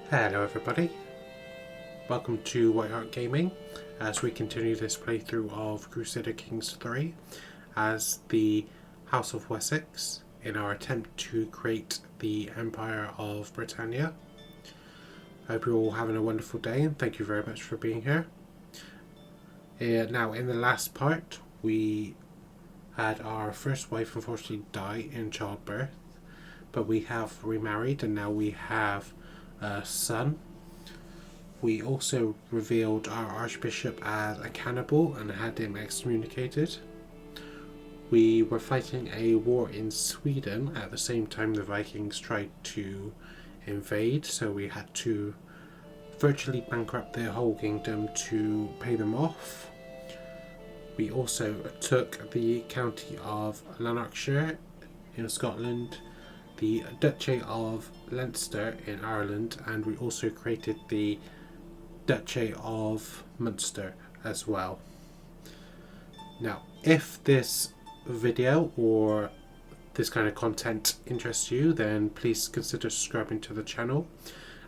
Hello everybody, welcome to Hart Gaming as we continue this playthrough of Crusader Kings 3 as the House of Wessex in our attempt to create the Empire of Britannia. I hope you're all having a wonderful day and thank you very much for being here. Now in the last part we had our first wife unfortunately die in childbirth, but we have remarried and now we have a son. We also revealed our Archbishop as a cannibal and had him excommunicated. We were fighting a war in Sweden at the same time the Vikings tried to invade, so we had to virtually bankrupt their whole kingdom to pay them off. We also took the county of Lanarkshire in Scotland, the Duchy of Leinster in Ireland, and we also created the Duchy of Munster as well. Now, if this video or this kind of content interests you, then please consider subscribing to the channel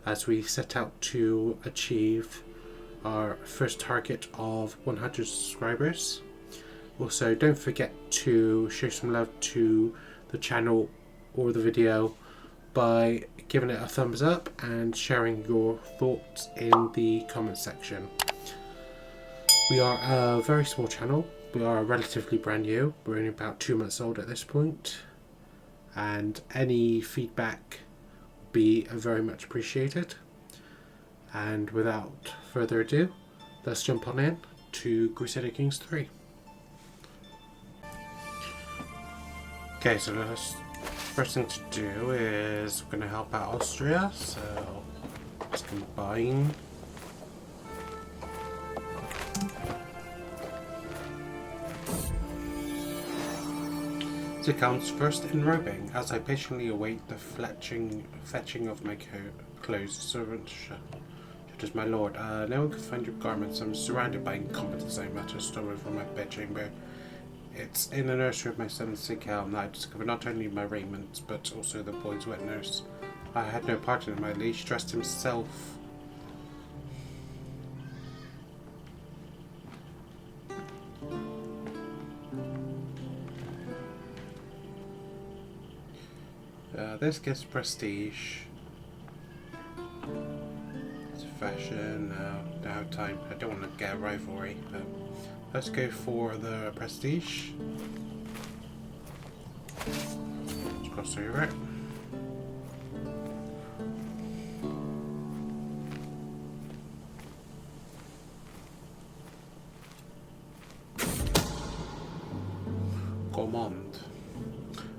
as we set out to achieve our first target of 100 subscribers. Also, don't forget to show some love to the channel or the video by giving it a thumbs up and sharing your thoughts in the comment section. We are a very small channel. We are relatively brand new. We're only about 2 months old at this point, and any feedback will be very much appreciated. And without further ado, let's jump on in to Crusader Kings 3. Okay, so first thing to do is we're going to help out Austria, so let's combine. It counts first enrobing as I patiently await the fetching of my clothes. Servant is my lord. No one can find your garments. I'm surrounded by incompetence, I mutter, stolen from my bedchamber. It's in the nursery of my son's sick helm that I discovered not only my raiment, but also the boy's wet nurse. I had no part in it. My liege dressed himself. This gives prestige. It's fashion. Now time. I don't want to get a rivalry, but let's go for the prestige. Let's cross over it. Gourmand.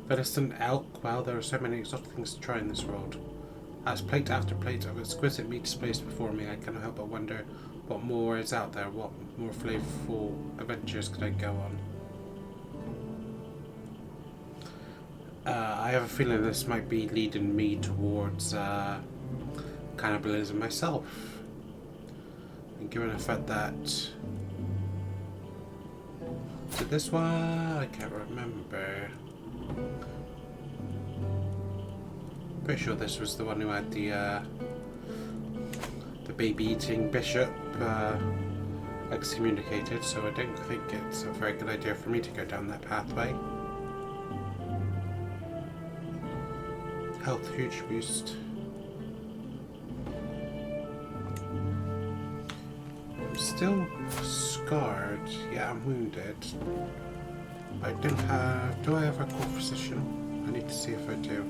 Venison, elk. Well, there are so many exotic things to try in this world. As plate after plate of exquisite meat is placed before me, I cannot help but wonder what more is out there, what more flavorful adventures could I go on. I have a feeling this might be leading me towards cannibalism myself. And given the fact that... Is it this one? I can't remember. Pretty sure this was the one who had the baby-eating bishop excommunicated, so I don't think it's a very good idea for me to go down that pathway. Health huge boost. I'm still scarred. Yeah, I'm wounded. I don't have... Do I have a core position? I need to see if I do.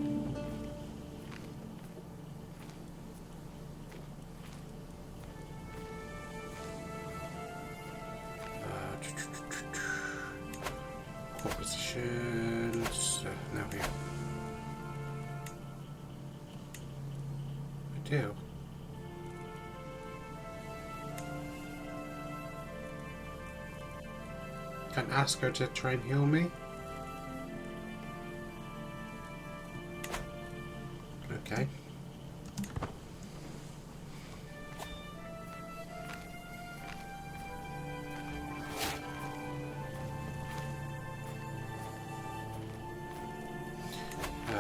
Core positions. Now here. I do. Can I ask her to try and heal me? Okay.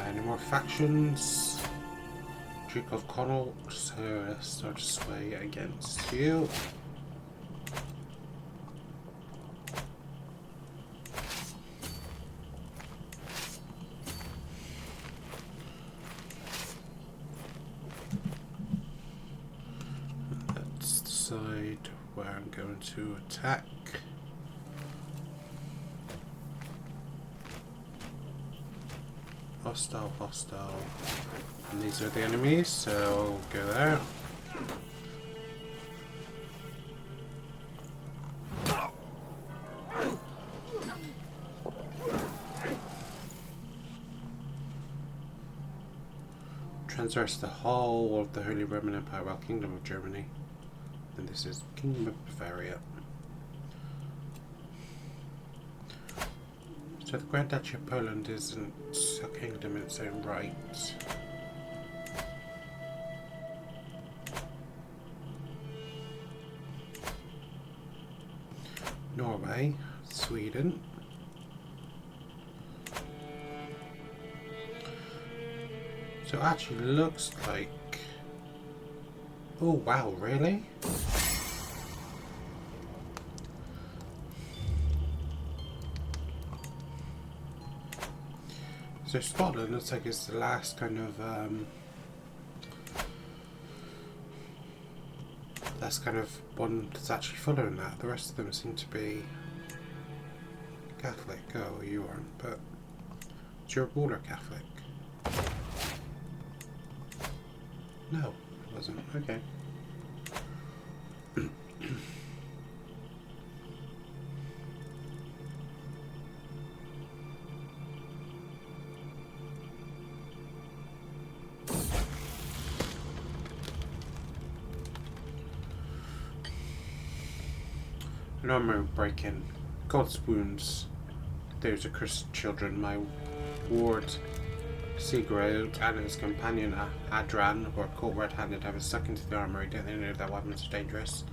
Any more factions? Duke of Connaught, so let's start to sway against you. Let's decide where I'm going to attack. Hostile, hostile. And these are the enemies, so go there. Transverse the whole of the Holy Roman Empire, well, Kingdom of Germany. And this is Kingdom of Bavaria. So the Grand Duchy of Poland isn't a kingdom in its own right. Norway, Sweden. So it actually looks like... Oh wow, really? So Scotland looks like it's the last kind of one that's actually following that. The rest of them seem to be Catholic. Oh, you aren't, but you're a ruler Catholic. No, it wasn't. Okay. An armor break-in. God's wounds. There's a cursed children. My ward Sigurd and his companion Adran were caught red-handed, having stuck into the armory. Don't they know that weapons are dangerous?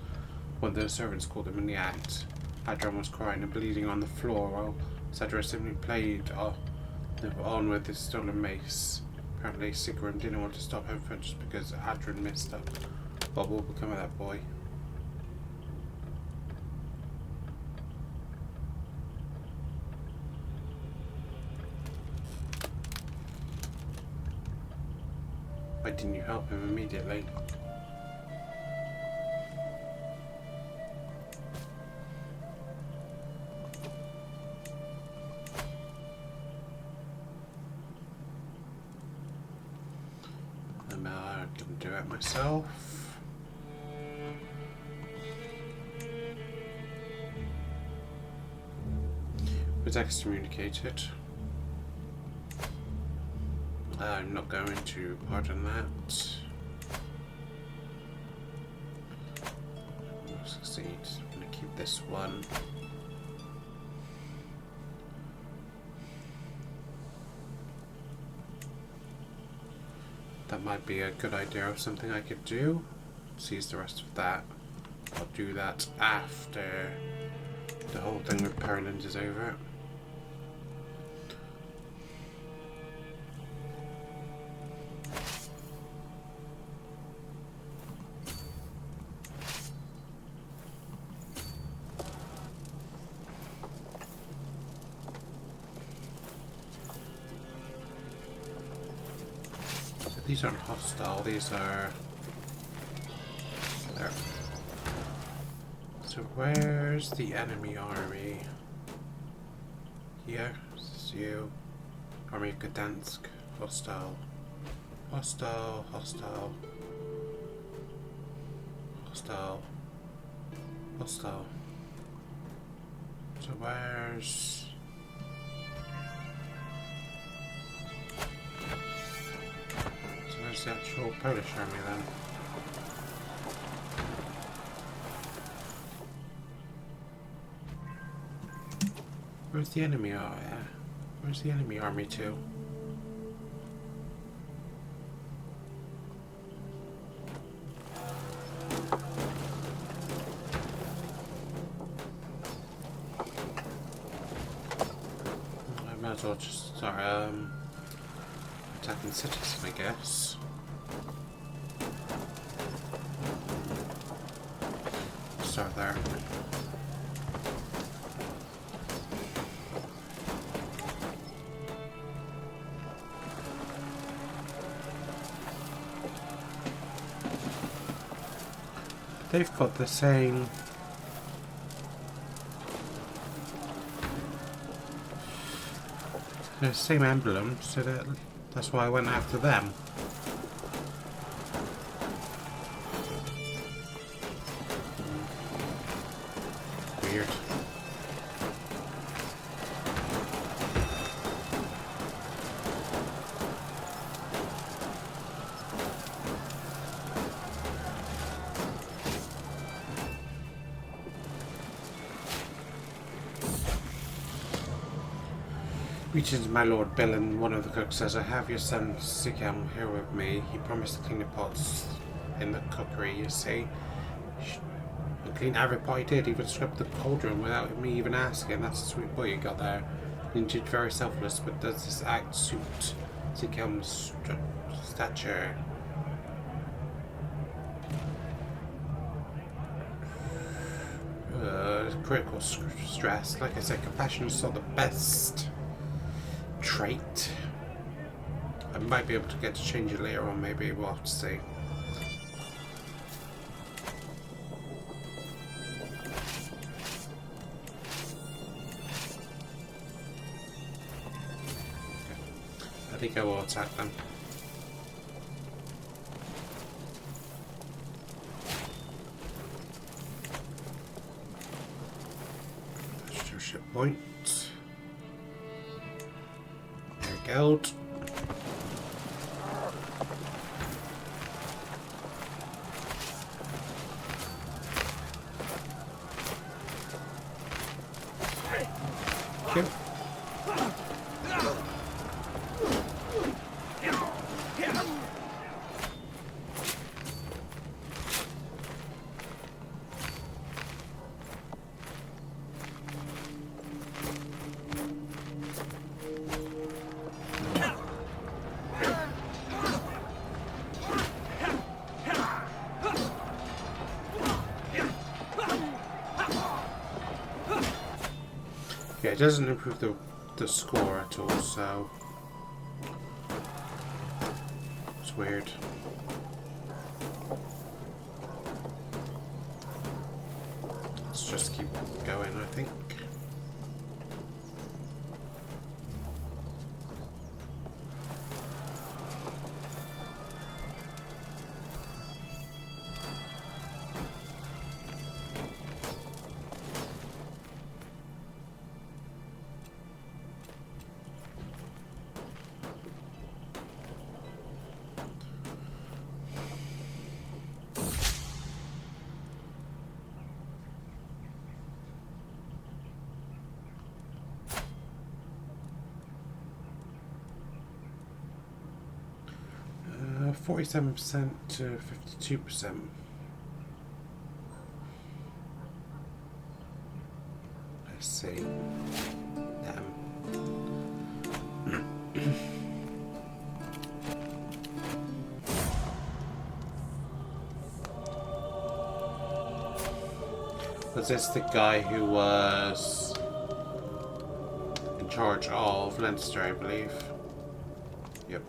One of the servants called them in the act. Adran was crying and bleeding on the floor while Cedra simply played on with his stolen mace. Apparently Sigurd didn't want to stop him just because Adran messed up. What will become of that boy? Why didn't you help him immediately? I can do it myself. Was excommunicated. I'm not going to pardon that. We'll succeed. I'm going to keep this one. That might be a good idea of something I could do. Seize the rest of that. I'll do that after the whole thing with Poland is over. These aren't hostile, these are... There. So where's the enemy army? Here, this is you. Army of Gdansk, hostile. Hostile, hostile. Hostile. Hostile. So where's... the actual Polish army then? Where's the enemy? Oh yeah. Where's the enemy army to? I might as well just start attacking cities, I guess. start there. They've got the same emblem, so that's why I went after them. Weird. Greetings, my lord Bill, and one of the cooks says, I have your son Sikam here with me. He promised to clean the pots in the cookery, you see. And clean every pot he did, even scrubbed the cauldron without me even asking. That's a sweet boy you got there. Indeed, very selfless, but does this act suit Sikam's stature? Critical stress. Like I said, compassion is still the best trait. I might be able to get to change it later on, maybe. We'll have to see. I think I will attack them. Leadership point. There we go. Okay. Yeah, it doesn't improve the score at all, so it's weird. Let's just keep going, I think. Uh, 47% to 52%. Let's see. Was this the guy who was in charge of Leinster, I believe? Yep.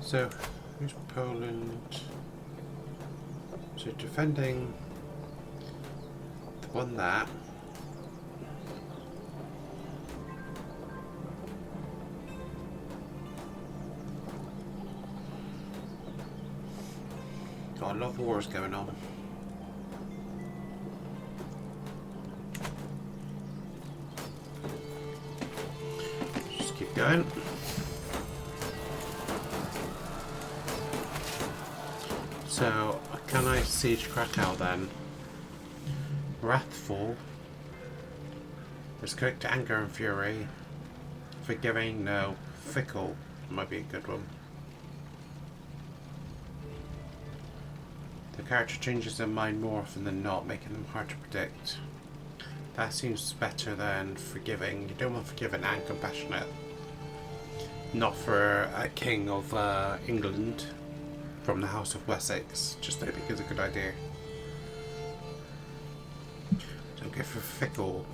So, who's Poland? So defending the one that. Got a lot of wars going on. Just keep going. So, can I siege Krakow then? Wrathful. Is quick to anger and fury. Forgiving, no. Fickle might be a good one. The character changes their mind more often than not, making them hard to predict. That seems better than forgiving. You don't want forgiving and compassionate. Not for a king of England from the House of Wessex. Just don't think it's a good idea. Don't go for fickle.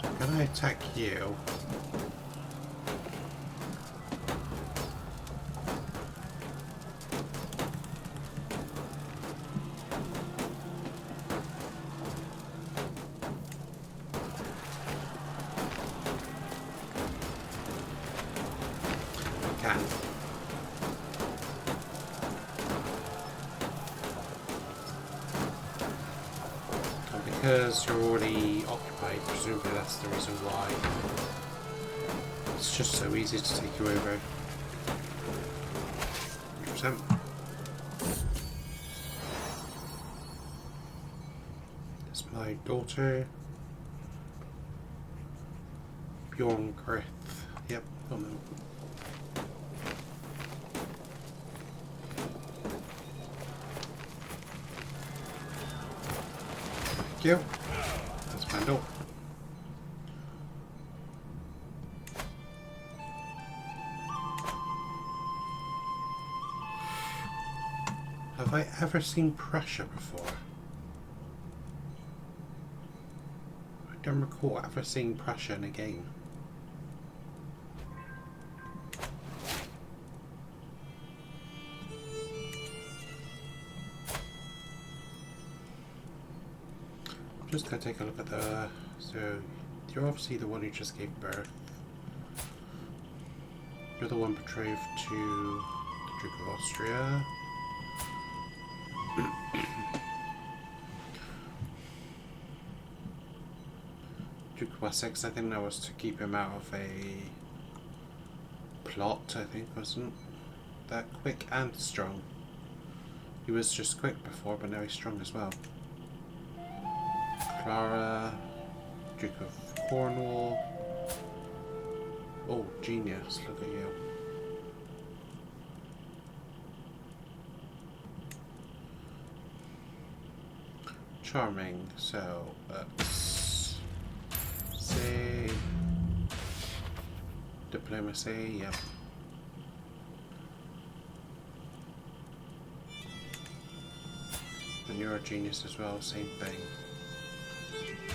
So can I attack you? Can. And because you're already occupied, presumably that's the reason why. It's just so easy to take you over. 100%. It's my daughter. Bjorn Grith. Yep, oh no. Thank you. That's my door. Have I ever seen Prussia before? I don't recall ever seeing Prussia in a game. Just gonna take a look at the... So, you're obviously the one who just gave birth. You're the one betrothed to the Duke of Austria. Duke of Wessex, I think that was to keep him out of a plot, I think, wasn't that quick and strong. He was just quick before, but now he's strong as well. Clara, Duke of Cornwall. Oh, genius, look at you. Charming, so let's say diplomacy, yep. And you're a genius as well, same thing.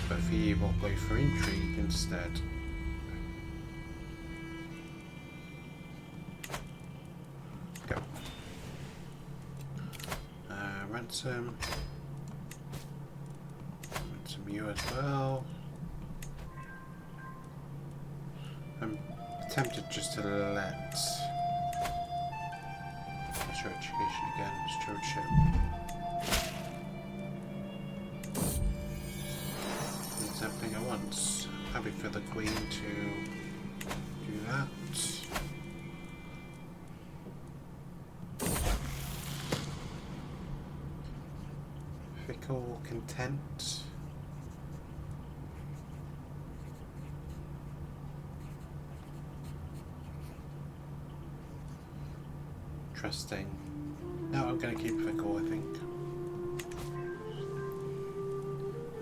But for you, we'll go for intrigue instead. Go. Ransom. Ransom you as well. I'm tempted just to let Mature education again, stewardship. Needs everything at once. Happy for the Queen to do that. Fickle content. Interesting. No, I'm going to keep fickle, I think.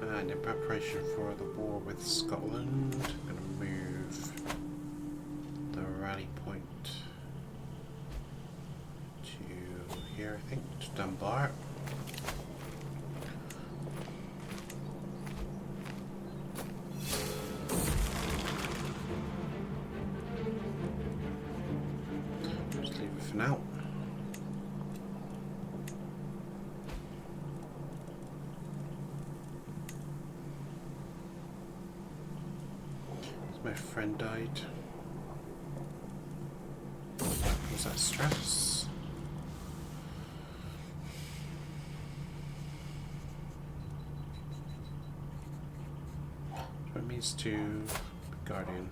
And in preparation for the war with Scotland, I'm going to move the rally point to here, I think, to Dunbar. Just leave it for now. My friend died. Was that stress? So it means to be guardian.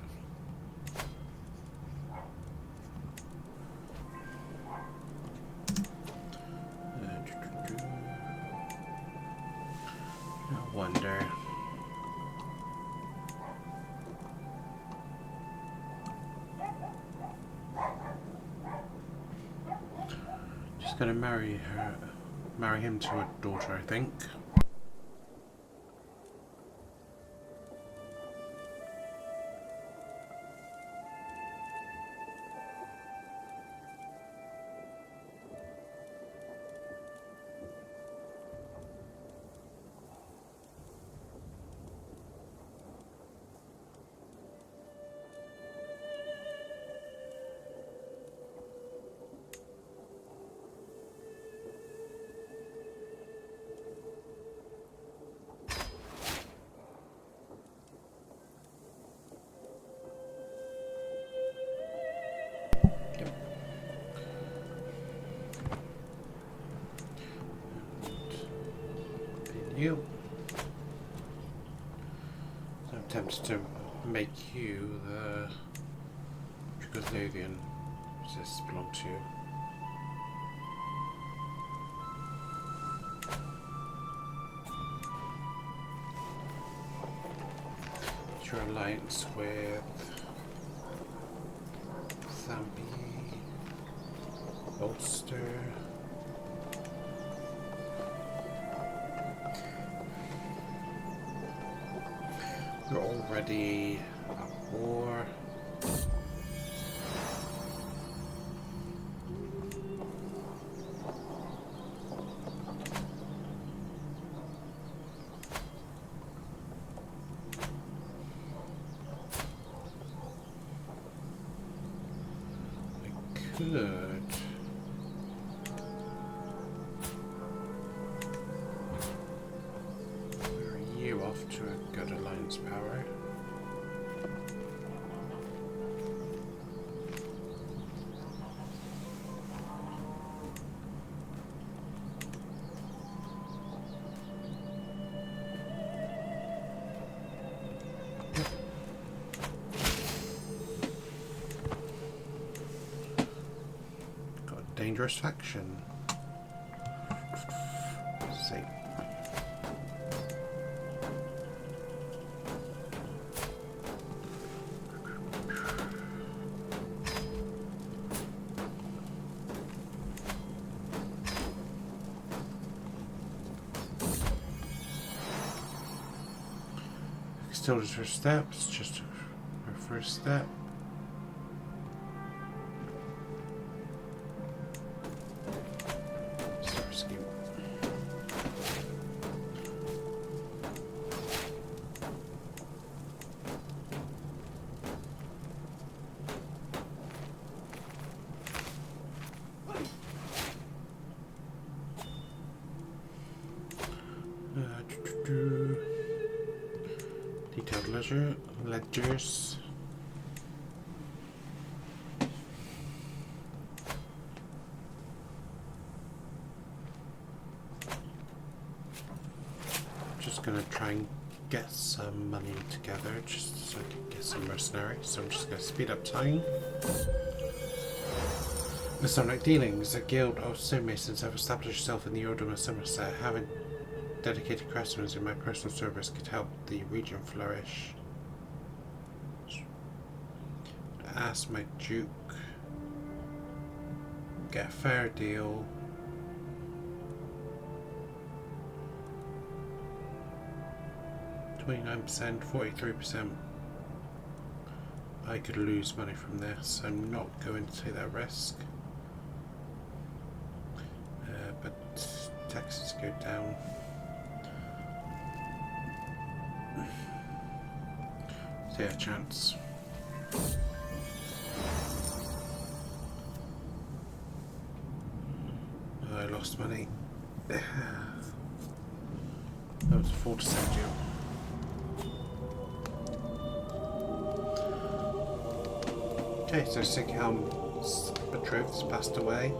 No wonder. Gonna marry him to a daughter, I think. you. So I'm tempted to make you the Crusader. Does this belong to you? Your alliance with Zambi, Ulster. We're already at war. Good. Are you off to a good alliance power? Dangerous faction. Let's see. Still just her steps, just her first step. Detailed ledgers. Just gonna try and get some money together just so I can get some mercenaries. So I'm just gonna speed up time. Masonic dealings. The Guild of Stonemasons have established itself in the Order of Somerset, having dedicated craftsmen in my personal service could help the region flourish. Ask my Duke. Get a fair deal. %, 43%. I could lose money from this. I'm not going to take that risk. But taxes go down. So yeah, chance. I lost money. That was a 4% deal. Okay, so Sighelm's betrothed's passed away.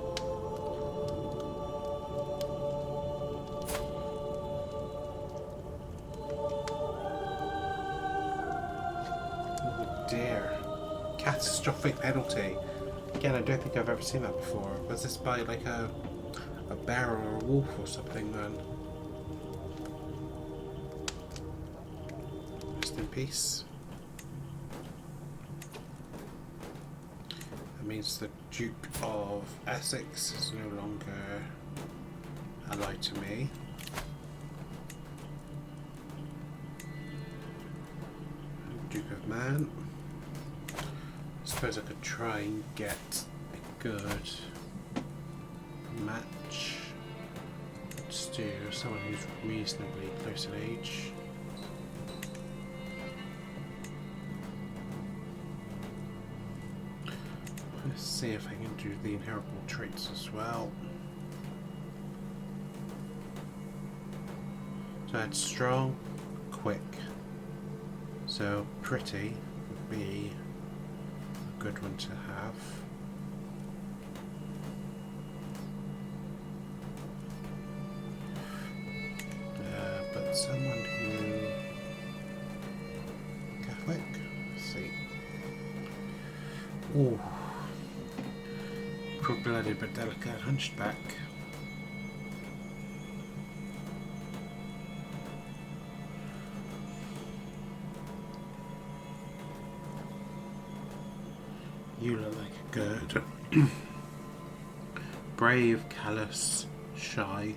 Oh dear. Catastrophic penalty. Again, I don't think I've ever seen that before. Was this by like a bear or a wolf or something then? Rest in peace. That means the Duke of Essex is no longer allied to me. Duke of Man. I suppose I could try and get a good match. Let's do someone who's reasonably close in age. Let's see if I can do the inheritable traits as well. So I had strong, quick. So pretty would be a good one to have. But Ooh. Poor bloody but delicate hunchback. You look like a good. Brave, callous, shy.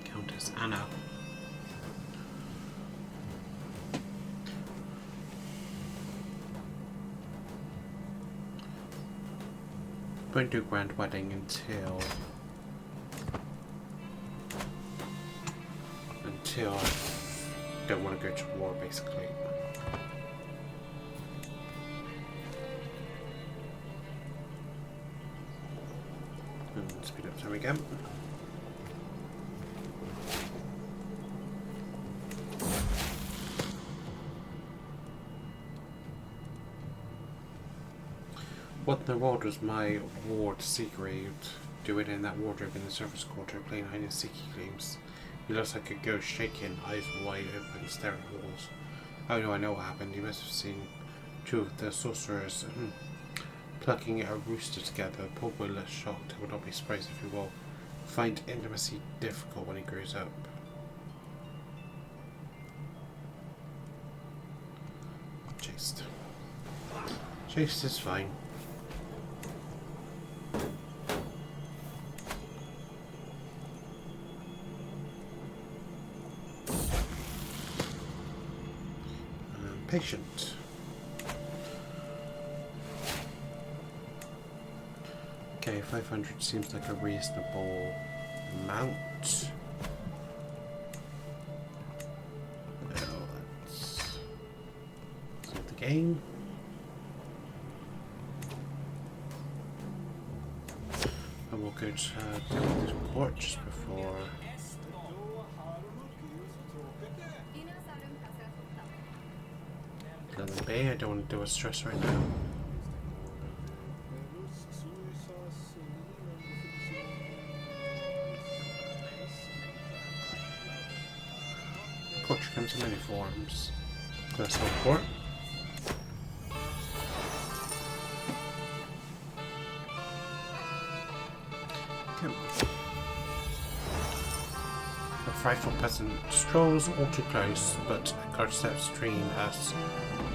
Countess Anna. Won't do a grand wedding until I don't want to go to war, basically. And speed up time again. What in the world was my ward Sigrid doing in that wardrobe in the service quarter, playing hide and seek, he claims. He looks like a ghost shaking, eyes wide open, staring at walls. Oh no, I know what happened. You must have seen two of the sorcerers plucking a rooster together. The poor boy looks shocked. I would not be surprised if he will find intimacy difficult when he grows up. Chaste. Chaste is fine. Patient. Okay, 500 seems like a reasonable amount. Well, let's save the game. And we'll go to deal with this report just before. London Bay, I don't want to do a stress right now. Culture comes in many forms. Let's report. A frightful peasant strolls all too close, but a guard steps between us.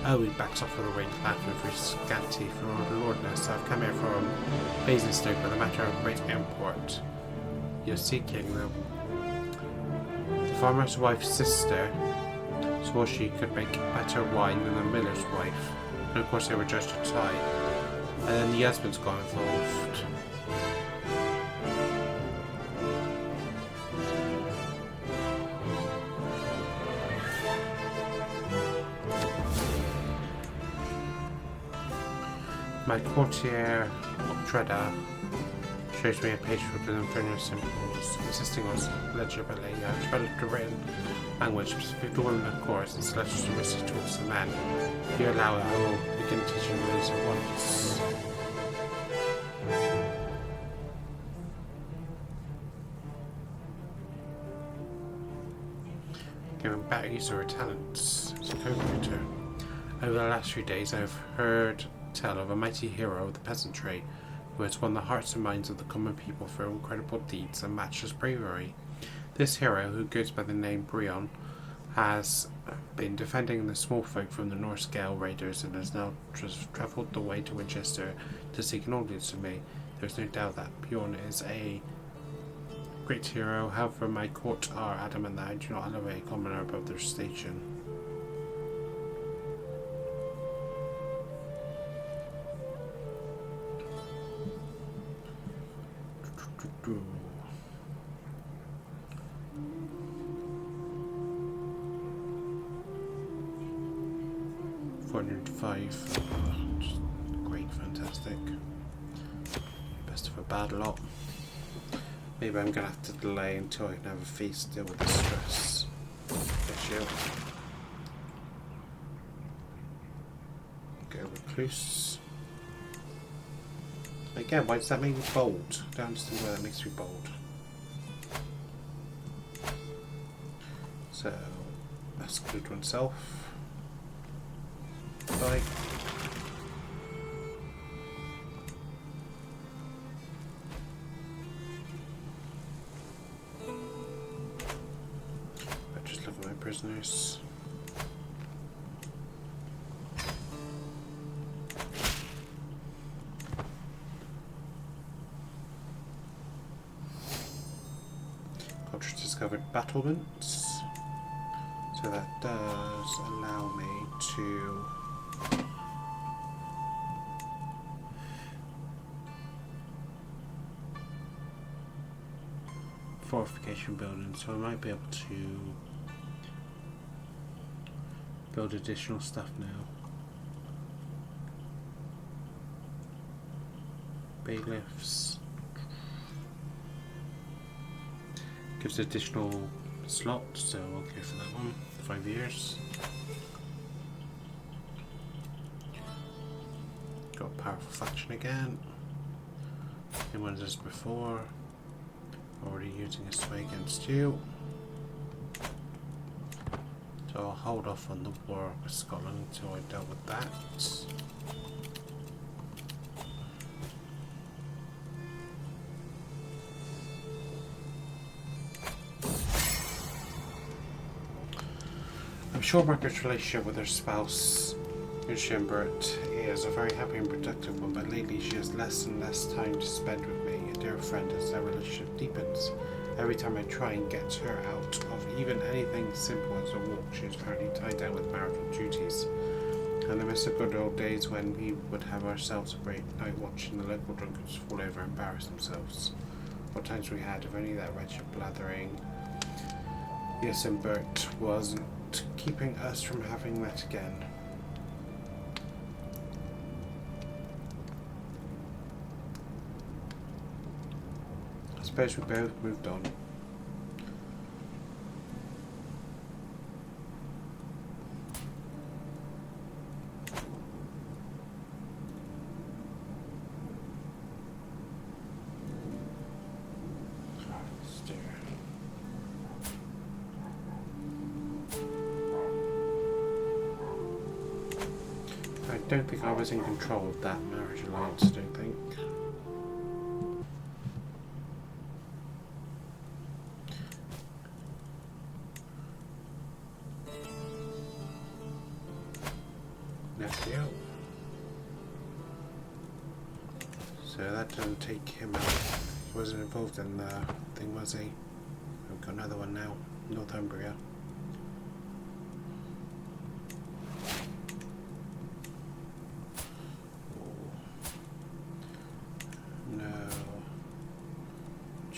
Oh, he backs off with a ring laughing for his scanty for lordness. I've come here from Basingstoke with a matter of great import. You're seeking the farmer's wife's sister swore she could make better wine than the miller's wife, and of course they were judged to tie. And then the husband's got involved. My courtier, Treda, shows me a page with the symbols, insisting on legibly developed a written language specific to women, of course, and celestial message towards the men. If you allow it, I will begin teaching those at once. Giving better use of her talents as a co-writer. Over the last few days, I have heard tell of a mighty hero of the peasantry who has won the hearts and minds of the common people for incredible deeds and matchless bravery. This hero, who goes by the name Brion, has been defending the small folk from the Norse Gale raiders and has now travelled the way to Winchester to seek an audience with me. There is no doubt that Bjorn is a great hero, however my court are adamant that I do not elevate a commoner above their station. Great, fantastic. Best of a bad lot. Maybe I'm gonna have to delay until I can have a feast to deal with the stress issue. Go with recluse. Again, why does that make me bold? I don't understand why that makes me bold. So, exclude oneself. Bye. I just love my prisoners. Discovered battlements, so that does allow me to fortification building, so I might be able to build additional stuff now. Bailiffs. Gives additional slots, so I'll go for that one. 5 years. Got a powerful faction again. Same one as before. Already using a sway against you. So I'll hold off on the war with Scotland until I dealt with that. I'm sure Margaret's relationship with her spouse, Bert, is a very happy and productive one, but lately she has less and less time to spend with me, a dear friend, as their relationship deepens. Every time I try and get her out of even anything simple as a walk, she is apparently tied down with marital duties. And I miss the good old days when we would have ourselves a great night watching the local drunkards fall over and embarrass themselves. What times we had, if only that wretched blathering Bert wasn't keeping us from having that again. I suppose we both moved on. I don't think I was in control of that marriage alliance, I don't think. Nephew. So that doesn't take him out. He wasn't involved in the thing, was he? We've got another one now. Northumbria.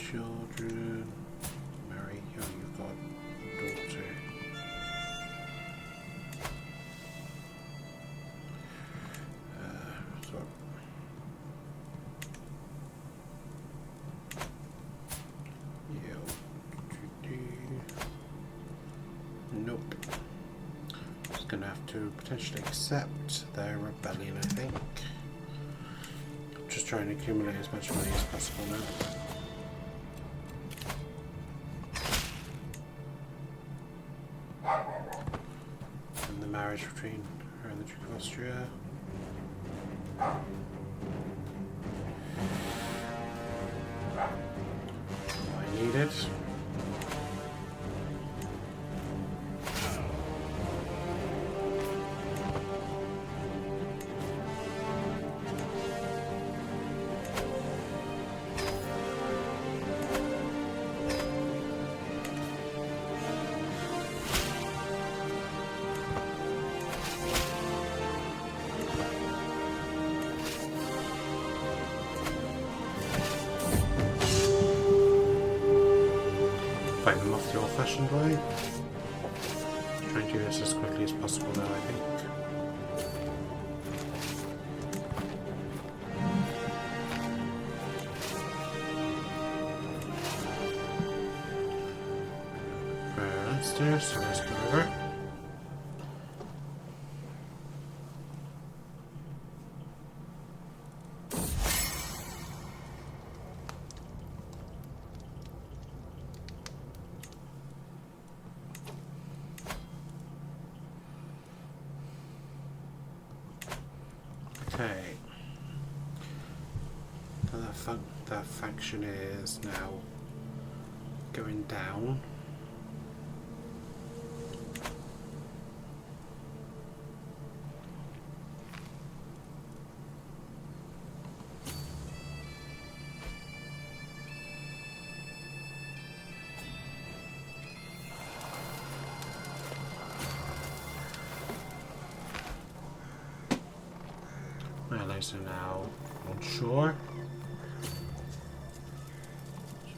Children, marry, oh, you've got a daughter. So. Yeah. Nope. Just gonna have to potentially accept their rebellion, I think. Just trying to accumulate as much money as possible now. Marriage between her and the Duke of Austria. I need it. Fight them off the old-fashioned way. Try and do this as quickly as possible now, I think. Leinster, so let's go over. that faction is now going down. My allies are now on shore.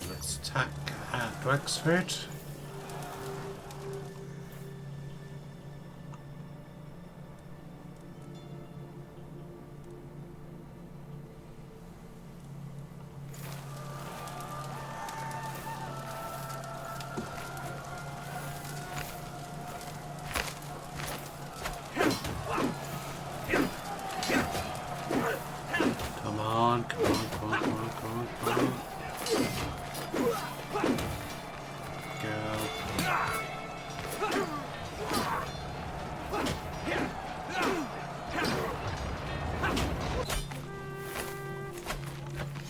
So let's attack at Wexford. Come on, come on, come on, come on, come on, come on. Go.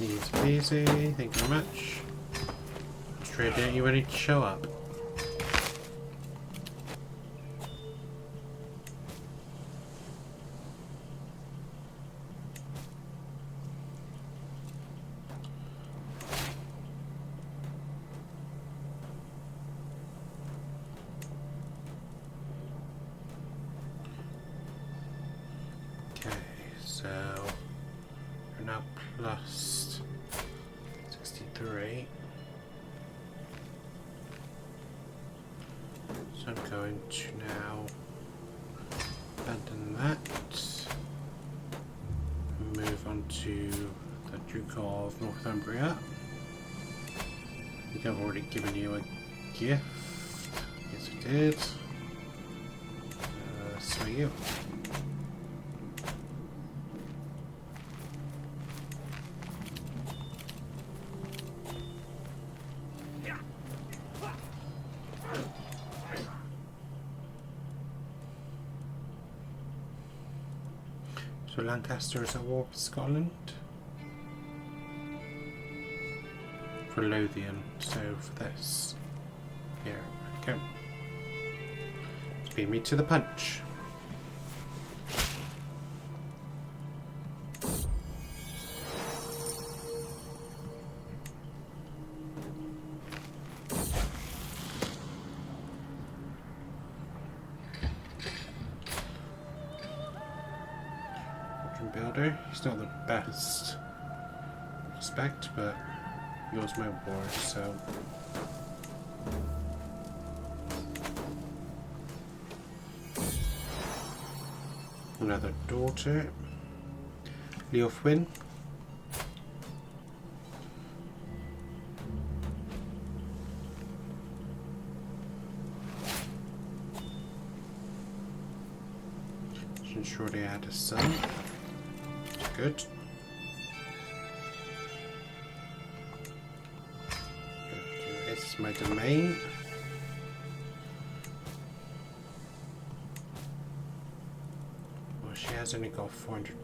Easy peasy, thank you very much. Australia, are you ready to show up? Okay, so we're now plus 63. So I'm going to now abandon that and move on to the Duke of Northumbria. I think I've already given you a gift. Yes, I did. So you. So Lancaster is at war with Scotland for Lothian. So for this, here we go. Let's beat me to the punch. Builder. He's not the best respect, but he was my war, so another daughter, Leofwin. Ensure they had a son. Good. This is my domain. Well, she has only got 400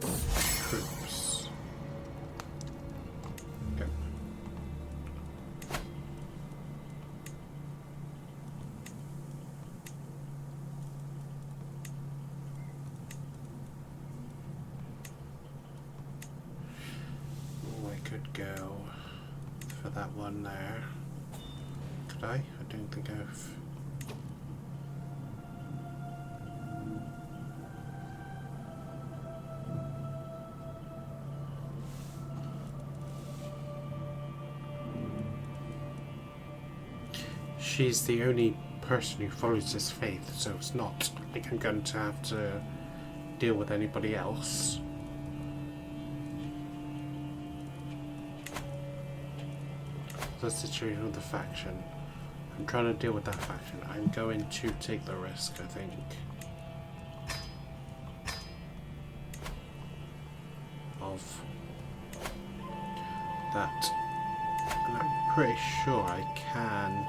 troops. Okay. Could go for that one there. Could I? I don't think I've... She's the only person who follows this faith, so it's not like I'm going to have to deal with anybody else. The situation with the faction. I'm trying to deal with that faction. I'm going to take the risk, I think. Of that. And I'm pretty sure I can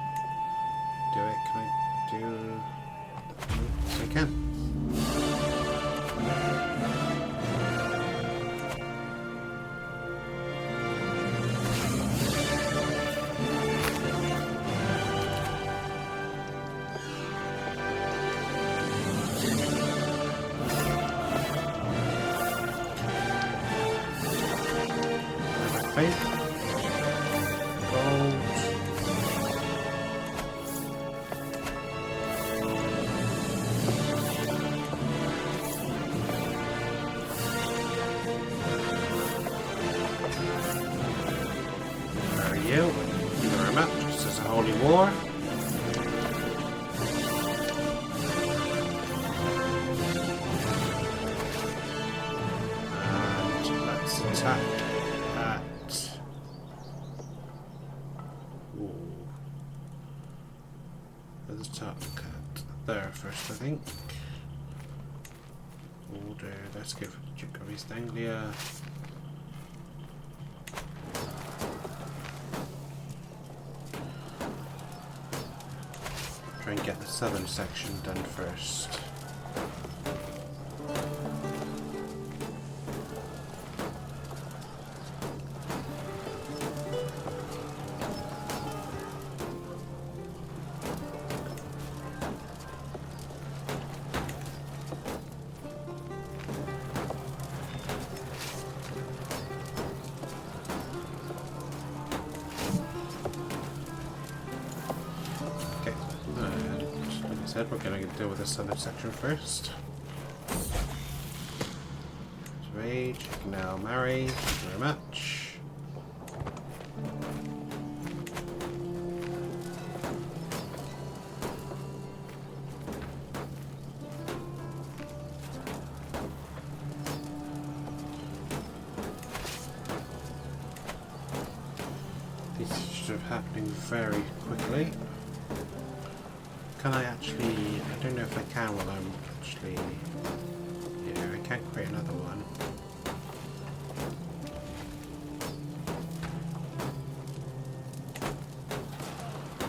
do it. Can I do... Yes, I can. right? Gold. Where are you? Thank you very much. This is a holy war. And let's attack at... Ooh. Let's attack at there first, I think. Order. Let's go for the Duke of East Anglia. Try and get the southern section done first. We're going to deal with this southern section first. Rage, now marry, thank you very much. These should have happening very quickly. Can I actually... I don't know if I can while I'm actually... Yeah, I can't create another one.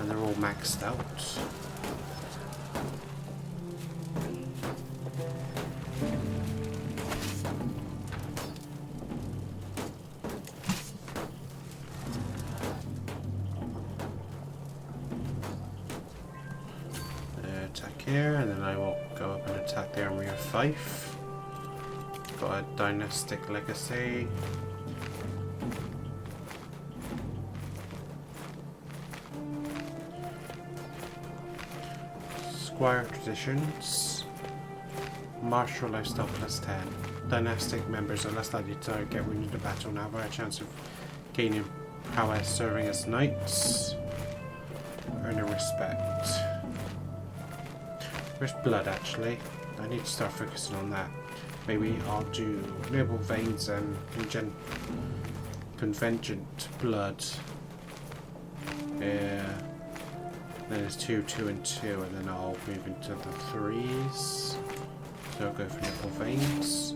And they're all maxed out. Here, and then I will go up and attack the army of Fife. Got a dynastic legacy. Squire traditions. Martial lifestyle +10. Dynastic members are less likely to get wounded in battle and have a chance of gaining prowess serving as knights. Earning respect. Where's blood, actually? I need to start focusing on that. Maybe I'll do noble veins and convenient blood. Yeah. Then it's 2, 2, and 2, and then I'll move into the 3s. So I'll go for noble veins.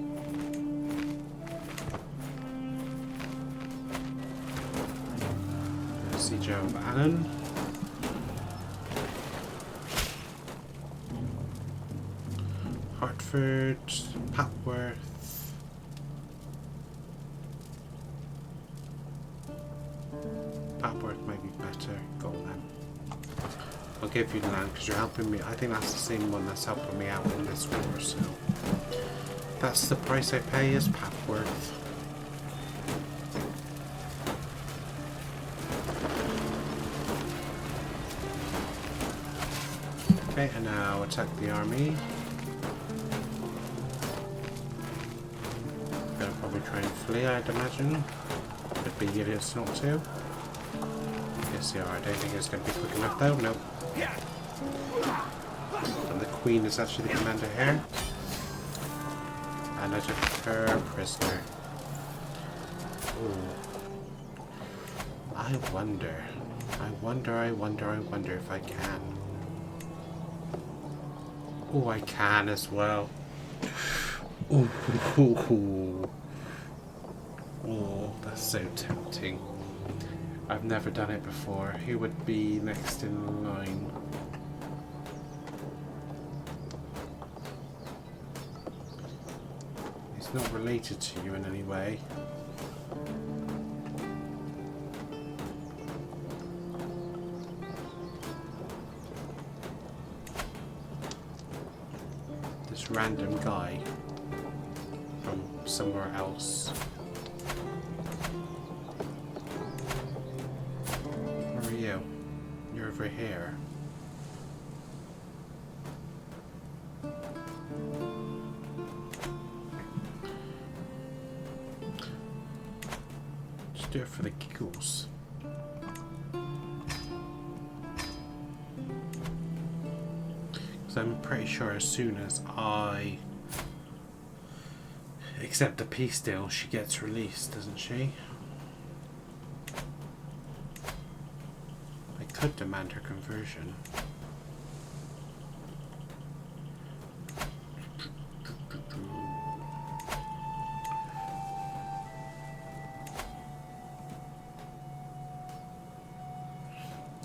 Siege of Allen. Hartford, Papworth. Papworth might be better. Go then. I'll give you the land because you're helping me. I think that's the same one that's helping me out in this war, so that's the price I pay is Papworth. Okay, and now attack the army. Gonna probably try and flee, I'd imagine. Could be idiots not to. Yes, they are. I don't think it's going to be quick enough though. Nope. And the Queen is actually the commander here. And I took her prisoner. Ooh. I wonder if I can. Oh, I can as well. Ooh. Oh, that's so tempting. I've never done it before. Who would be next in line? He's not related to you in any way. This random guy from somewhere else. You're over here. Just do it for the giggles. Because I'm pretty sure as soon as I accept the peace deal, she gets released, doesn't she? I could demand her conversion.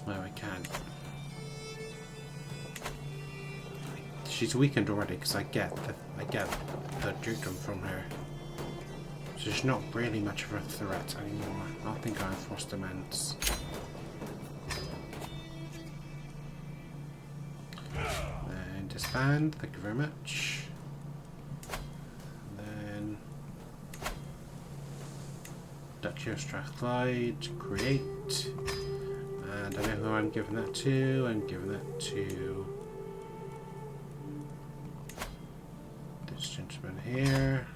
No, I can't. She's weakened already because I get the dukedom from her. So she's not really much of a threat anymore. I think I enforced demands. And disband, thank you very much. And then Duchy of Strathclyde, create. And I know who I'm giving that to. I'm giving that to this gentleman here.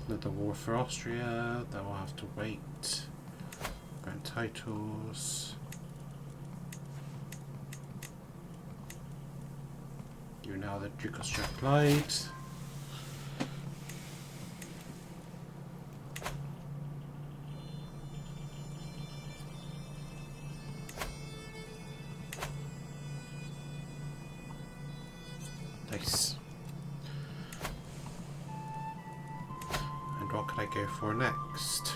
Another war for Austria. That will have to wait. Grant titles. You're now the Duke of Strathclyde. Nice. And what could I go for next?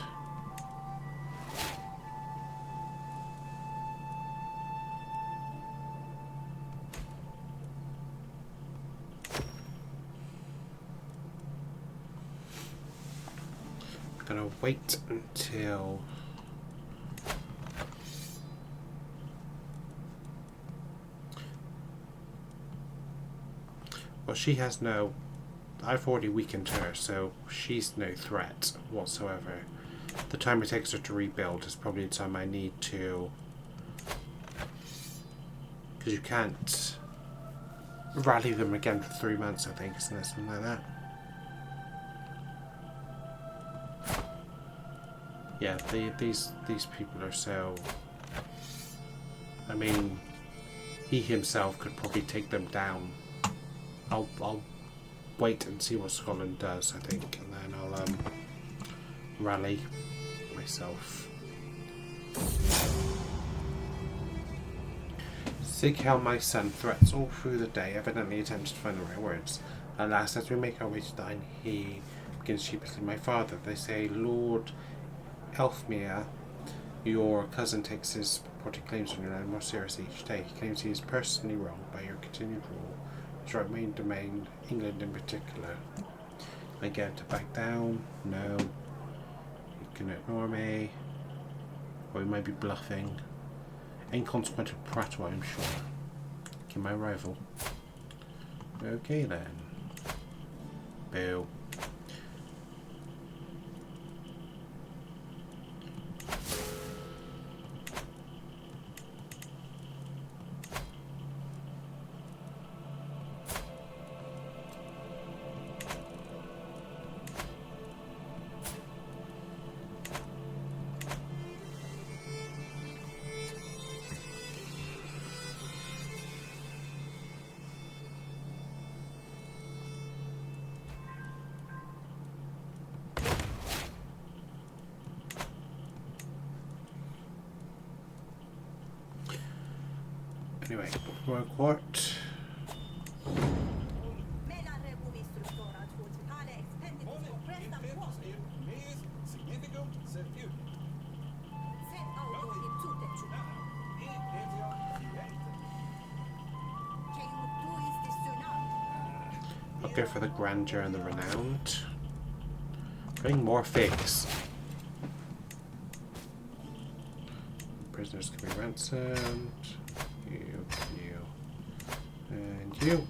I'm gonna wait until well, she has no... I've already weakened her, so she's no threat whatsoever. The time it takes her to rebuild is probably the time I need to... Because you can't rally them again for 3 months, I think, isn't it? Something like that. Yeah, these people are so... I mean, he himself could probably take them down. I'll wait and see what Scotland does, I think, and then I'll rally myself. Sighelm, my son, threats all through the day, evidently attempts to find the right words. Alas, as we make our way to dine, he begins sheepishly. My father, they say, Lord Elfmere, your cousin, takes his purported claims on your land more seriously each day. He claims he is personally wronged by your continued rule. Right, main domain, England in particular. I get to back down. No. You can ignore me. Or you might be bluffing. Inconsequential prattle, I'm sure. Okay, my rival. Okay then. Boo. Anyway, Royal Court. I'll go for the grandeur and the renowned. Bring more figs. Prisoners can be ransomed. You, and you.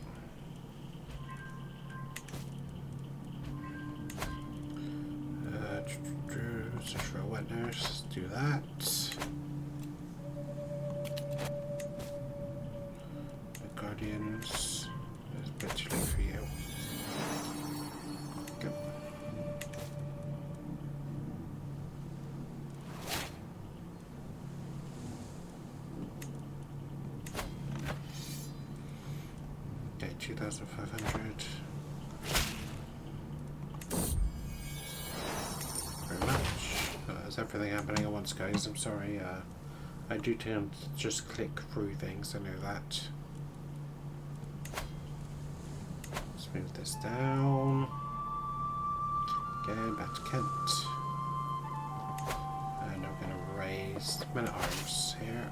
Search for a wet nurse. Do that. The Guardians. There's a bit too late for you. Go. Okay, 2,500. Very much. Is everything happening at once, guys? I'm sorry. I do tend to just click through things. I know that. Let's move this down. Again, back to Kent. And I'm going to raise men at arms here.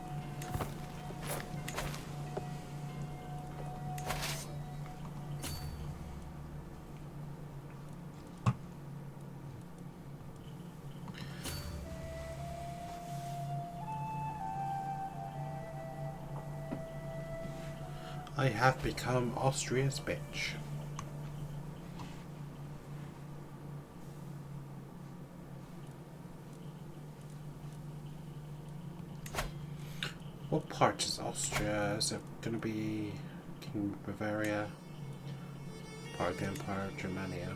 I have become Austria's bitch. What part is Austria? Is it going to be King Bavaria? Part of the Empire of Germania?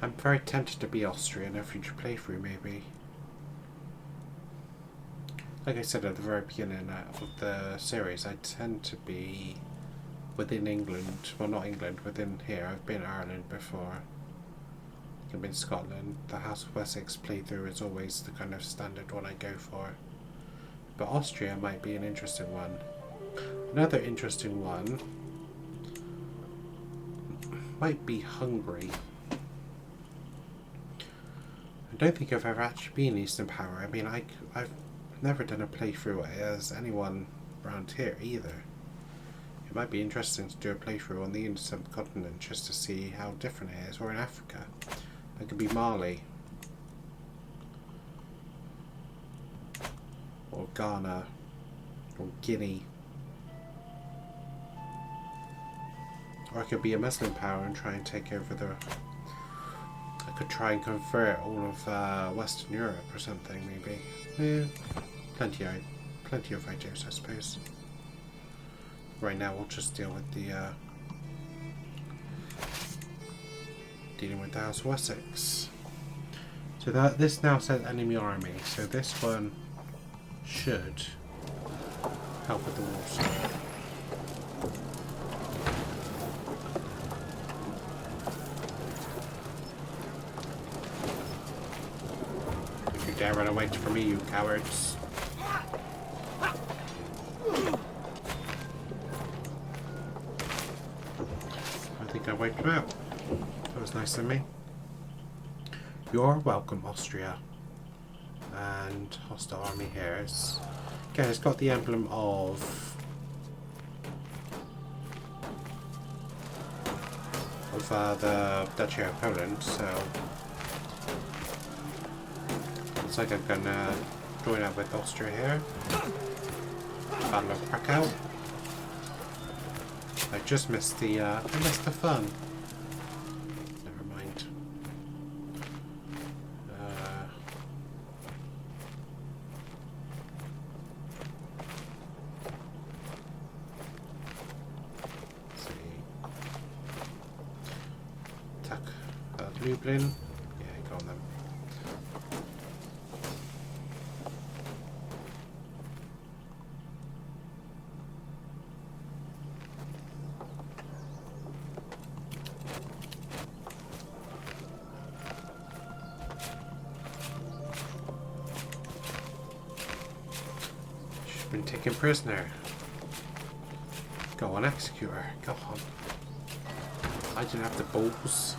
I'm very tempted to be Austria in a future playthrough, maybe. Like I said at the very beginning of the series, I tend to be within England. Well, not England, within here. I've been Ireland before. I've been Scotland. The House of Wessex playthrough is always the kind of standard one I go for. But Austria might be an interesting one. Another interesting one might be Hungary. I don't think I've ever actually been Eastern Power. I mean, I've never done a playthrough as anyone around here either. It might be interesting to do a playthrough on the subcontinent just to see how different it is, or in Africa. It could be Mali, or Ghana, or Guinea. Or I could be a Muslim power and try and take over the... I could try and convert all of Western Europe or something, maybe. Yeah, plenty of ideas, I suppose. Right now we'll just deal with the dealing with the House of Wessex. So this now says enemy army, so this one should help with the war. If you dare run away from me, you cowards. I think I wiped him out. That was nice of me. You're welcome, Austria. And hostile army here. Okay, it's got the emblem of the Duchy of Poland, so looks like I'm gonna join up with Austria here. Battle of Krakow. I just missed the fun. Never mind. Let's see. Attack Lublin. Yeah, go on them. Been taken prisoner. Go on, execute her. Go on. I didn't have the balls.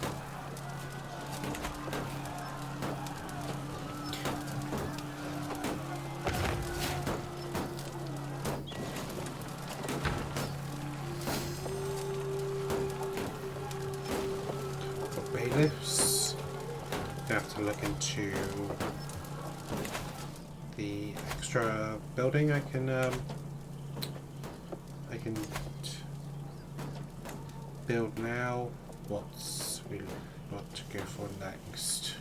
Got bailiffs. Gonna have to look into the extra building I can build now. What's we want to go for next?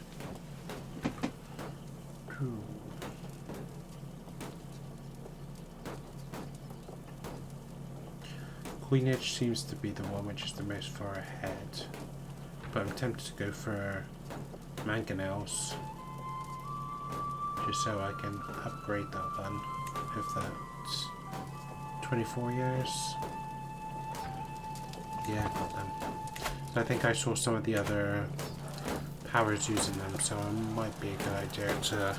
Queenage seems to be the one which is the most far ahead, but I'm tempted to go for mangonels just so I can upgrade that one. If that's 24 years. Yeah, I got them. So I think I saw some of the other powers using them, so it might be a good idea to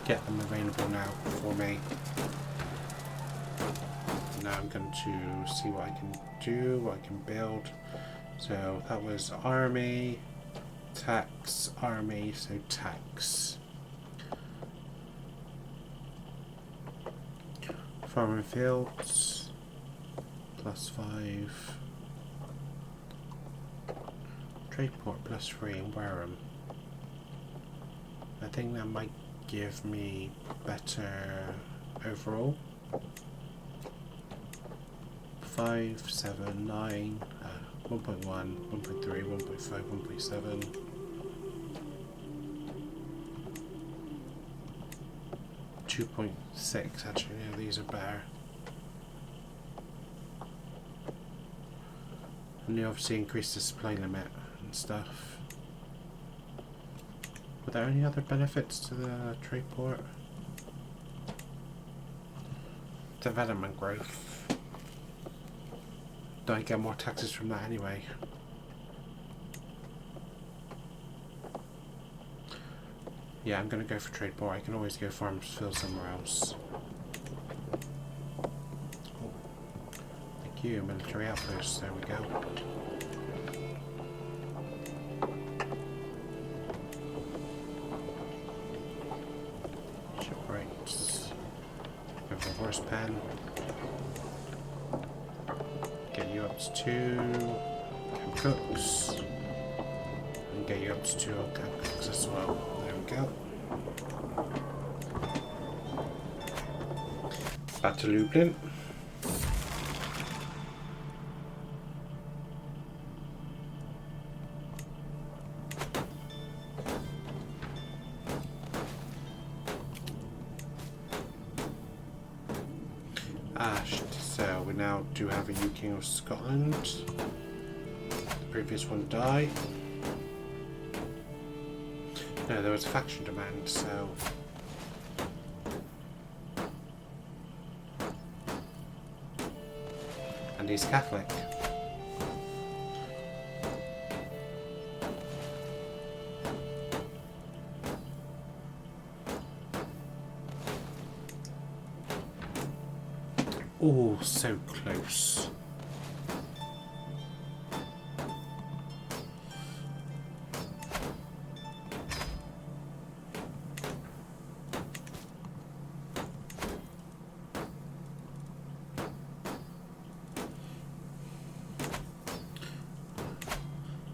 get them available now for me. Now I'm going to see what I can do, what I can build. So that was army, tax, army, so tax. Farm and fields, +5. Trade port +3 in Wareham. I think that might give me better overall. 5, 7, 9, 1.1, 1.3, 1.5, 1.7. .6 actually, yeah, these are better. And they obviously increase the supply limit and stuff. Were there any other benefits to the trade port? Development growth. Don't I get more taxes from that anyway? Yeah, I'm going to go for trade port. I can always go farm field somewhere else. Oh, thank you, military outpost. There we go. Shipwrights. Go for horse pen. Get you up to 2 camp cooks. And get you up to 2 old camp cooks as well. There we go. Back to Lublin. So we now do have a new King of Scotland. The previous one died. No, there was a faction demand, so... And he's Catholic. Oh, so close.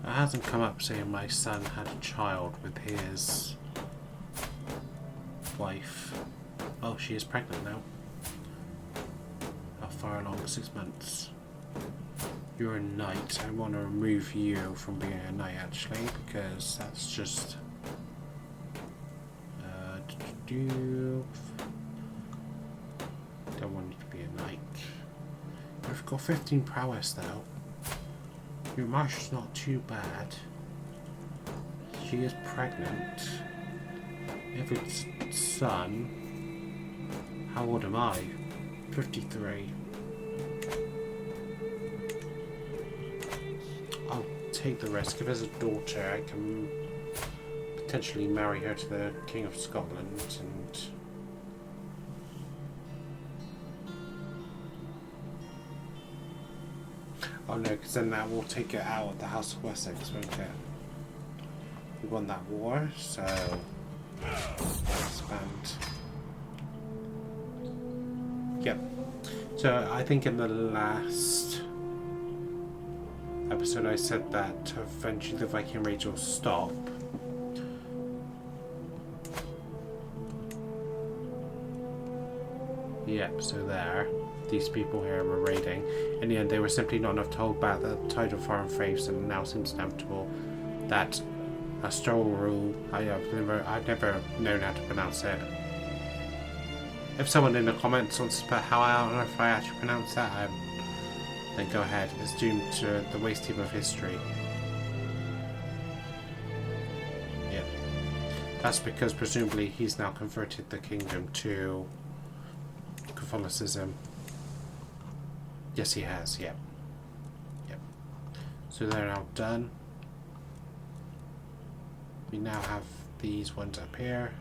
It hasn't come up saying my son had a child with his wife. Oh, she is pregnant now. How far along? 6 months. You're a knight. I want to remove you from being a knight actually, because that's just don't want you to be a knight. You've got 15 prowess though. Your marshal's not too bad. She is pregnant. If it's son, how old am I? 53. I'll take the risk. If there's a daughter, I can potentially marry her to the King of Scotland and... Oh no, because then that will take it out of the House of Wessex, won't it? We won that war, so... expand. Yep. So I think in the last episode I said that eventually the Viking Rage will stop. Yep, so there. these people here were raiding. In the end, they were simply not enough to hold back the tide of foreign faiths, and it now seems inevitable that a Stroll rule. I've never known how to pronounce it. If someone in the comments wants to put how on earth I actually pronounce that, then go ahead. It's doomed to the waste heap of history. Yep. That's because presumably he's now converted the kingdom to Catholicism. Yes, he has. Yep. Yep. So they're now done. We now have these ones up here,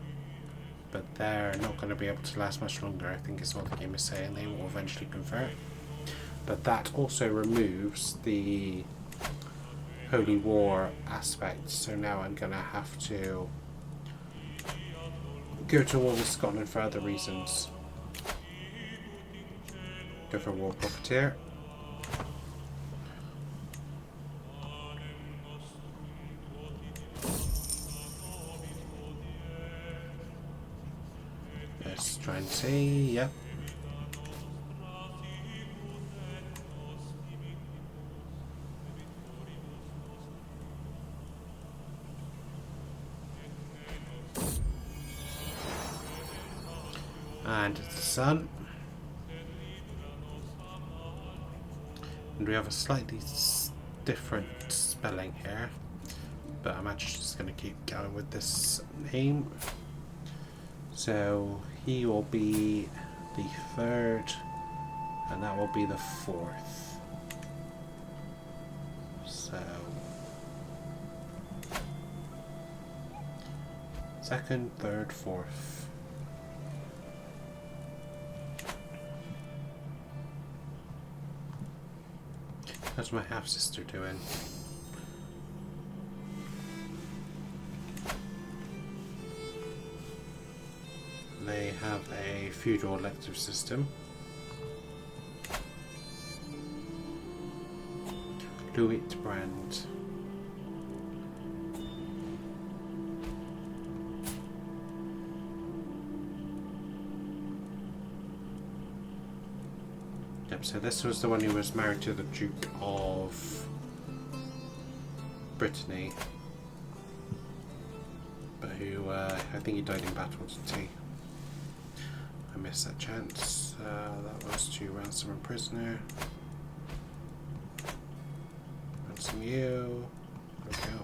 but they're not going to be able to last much longer, I think is what the game is saying. They will eventually convert. But that also removes the Holy War aspect, so now I'm going to have to go to War with Scotland for other reasons. Go for War Profiteer. Let's try and see, yep. And it's the sun. And we have a slightly different spelling here, but I'm actually just going to keep going with this name. So he will be the 3rd, and that will be the 4th. So 2nd, 3rd, 4th. How's my half-sister doing? They have a feudal elective system. Luitbrand. Yep, so this was the one who was married to the Duke of Brittany, but who, I think he died in battle, didn't he? I missed that chance. That was to ransom a prisoner. Ransom you. There we go.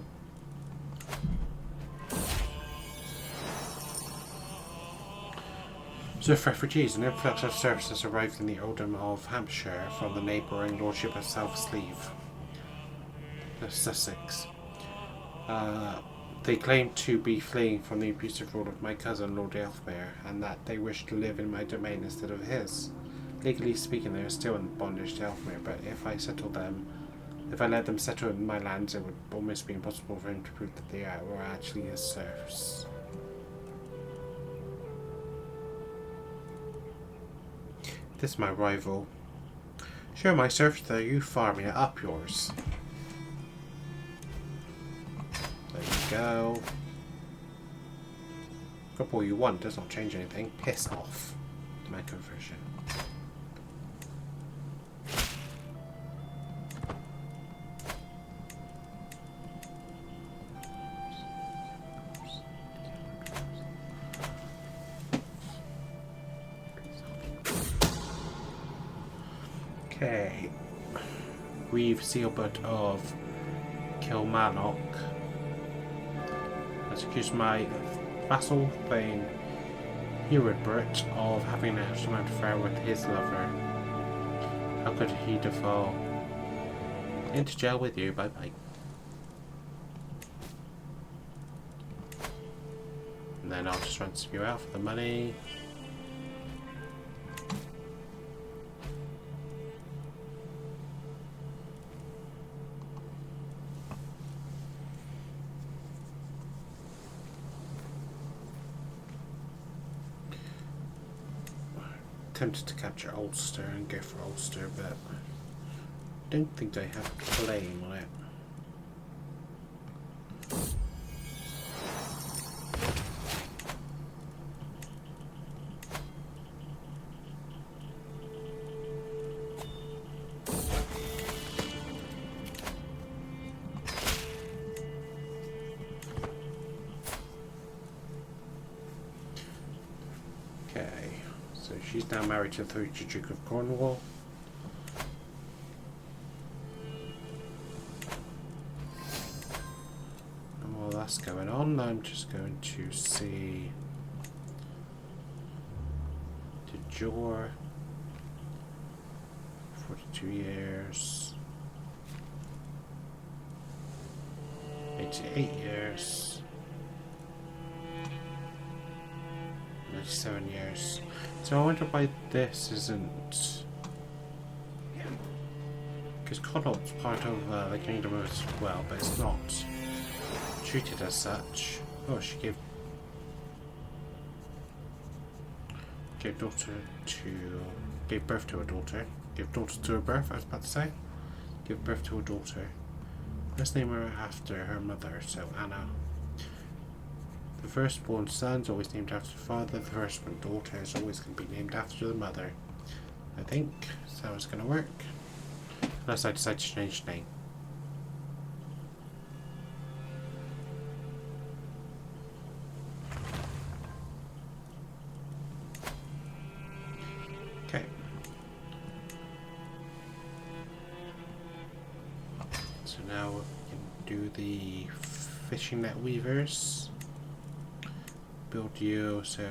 So, for refugees, an influx of services arrived in the earldom of Hampshire from the neighbouring lordship of South Sussex. They claim to be fleeing from the abusive rule of my cousin, Lord Aylesmere, and that they wish to live in my domain instead of his. Legally speaking, they are still in bondage to Aylesmere, but if I let them settle in my lands, it would almost be impossible for him to prove that they were actually his serfs. This is my rival. Sure, my serfs, though, you farm it up yours. There you go. Grab all you want, does not change anything. Piss off. My conversion. Okay. We've Sealbert of Kilmarnock has accused my vassal Thane Hereward of having a sexual affair with his lover. How could he fall into jail with you? Bye bye. And then I'll just ransom you out for the money. Tempted to capture Ulster and go for Ulster, but I don't think they have a claim on it. now married to the future Duke of Cornwall. And while that's going on, I'm just going to see the Jor. 42 years. 88 years. 97 years. So I wonder why this isn't... Because Connaught's part of the Kingdom as well, but it's not treated as such. Oh, she gave daughter to... gave birth to a daughter. Give daughter to her birth, I was about to say. Give birth to a daughter. Let's name her after her mother, so Anna. The firstborn son's always named after the father, the firstborn daughter is always going to be named after the mother. I think that's how it's going to work. Unless I decide to change the name. Okay. So now we can do the fishing net weavers. Build you, so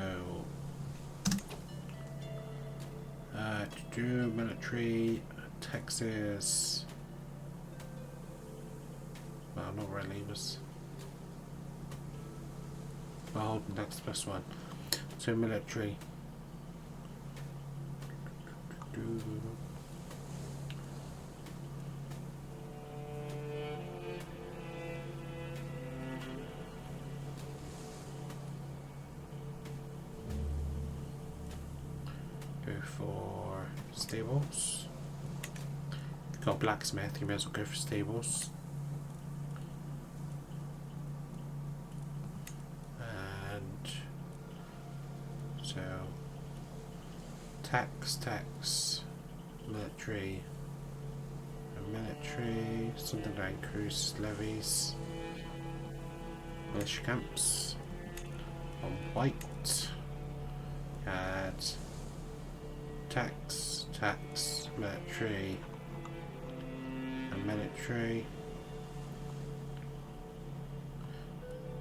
to do military, Texas, well not really, was well next plus one, so military. Go for stables. If you've got blacksmith, you may as well go for stables. And so tax, military, something like cruise levies, militia camps on white, add tax, military, and military,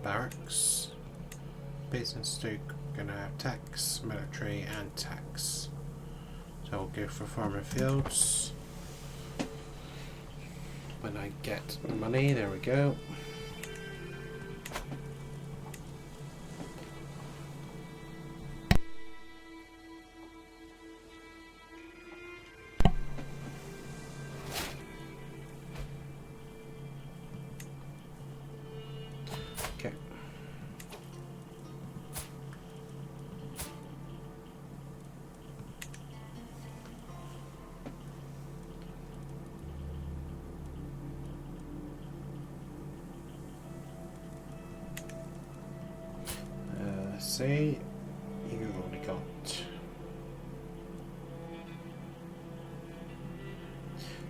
barracks, business stoke, gonna have tax, military, and tax. So I'll go for farmer fields. When I get the money, there we go. Okay. Say you've only got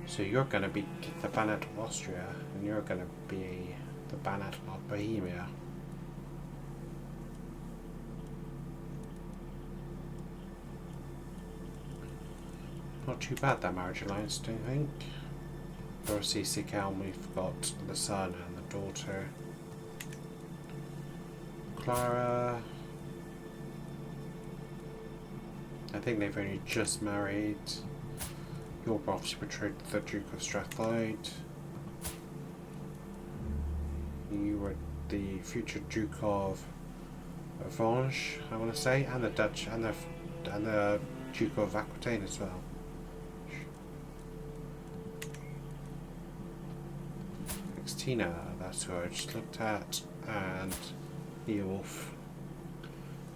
so you're going to be the Banat of Austria and you're going to be the Banat of Bohemia. Not too bad that marriage alliance, don't you think? For CC Calm we've got the son and the daughter. Clara, I think they've only just married. You're obviously betrothed to the Duke of Strathclyde. You were the future Duke of Avranches, I want to say, and the Dutch and the Duke of Aquitaine as well. Xtina, that's who I just looked at, and Beowulf.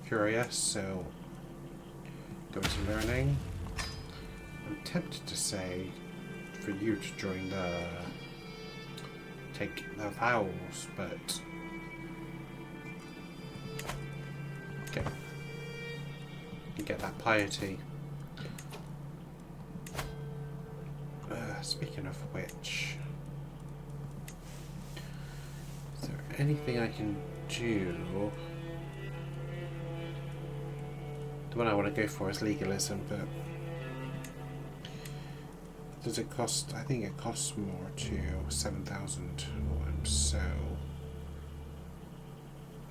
Curious, so go to learning. I'm tempted to say for you to join the take the vowels, but okay, you get that piety. Speaking of which, is there anything I can do? The one I want to go for is legalism, but does it cost? I think it costs more to 7,000. So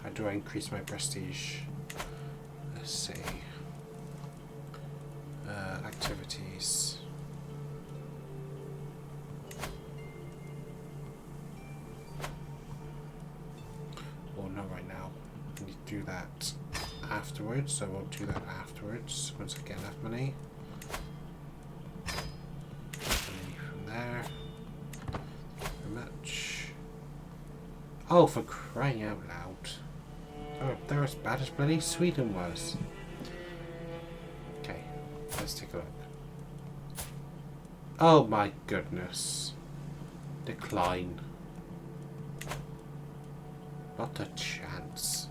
how do I increase my prestige? Let's see. Activities. Well, not right now. I need to do that afterwards, so we'll do that afterwards once I get enough money. Money from there. Very much. Oh, for crying out loud. Oh, they're as bad as bloody Sweden was. Okay, let's take a look. Oh my goodness. Decline. Not a chance.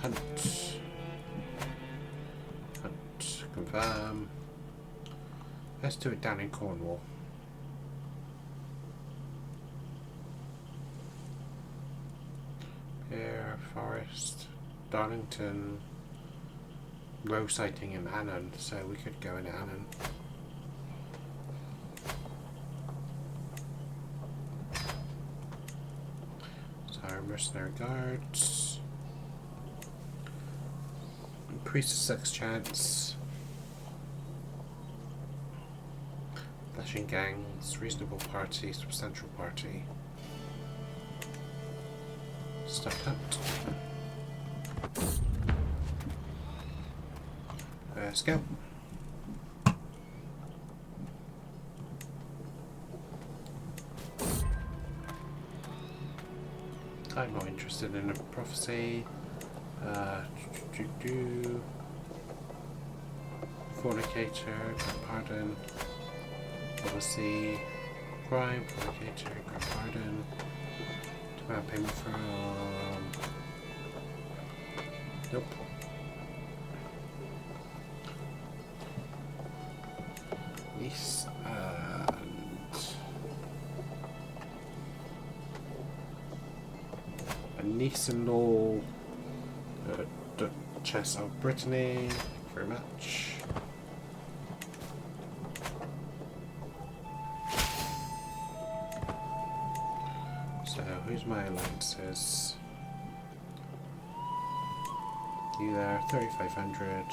Hunt. Hunt. Confirm. Let's do it down in Cornwall. Here, Forest, Darlington, row sighting in Annan, so we could go in Annan. So our mercenary guards. Increase the sex chance. Flashing gangs, reasonable party, substantial party. Stop hunt. Let's go. I'm not interested in a prophecy. Fornicator, pardon. Policy, crime, fornicator, pardon. Demand payment from. Nope. Niece and a niece-in-law, Duchess of Brittany. Thank you very much. So who's my alliances? You there, 3,500,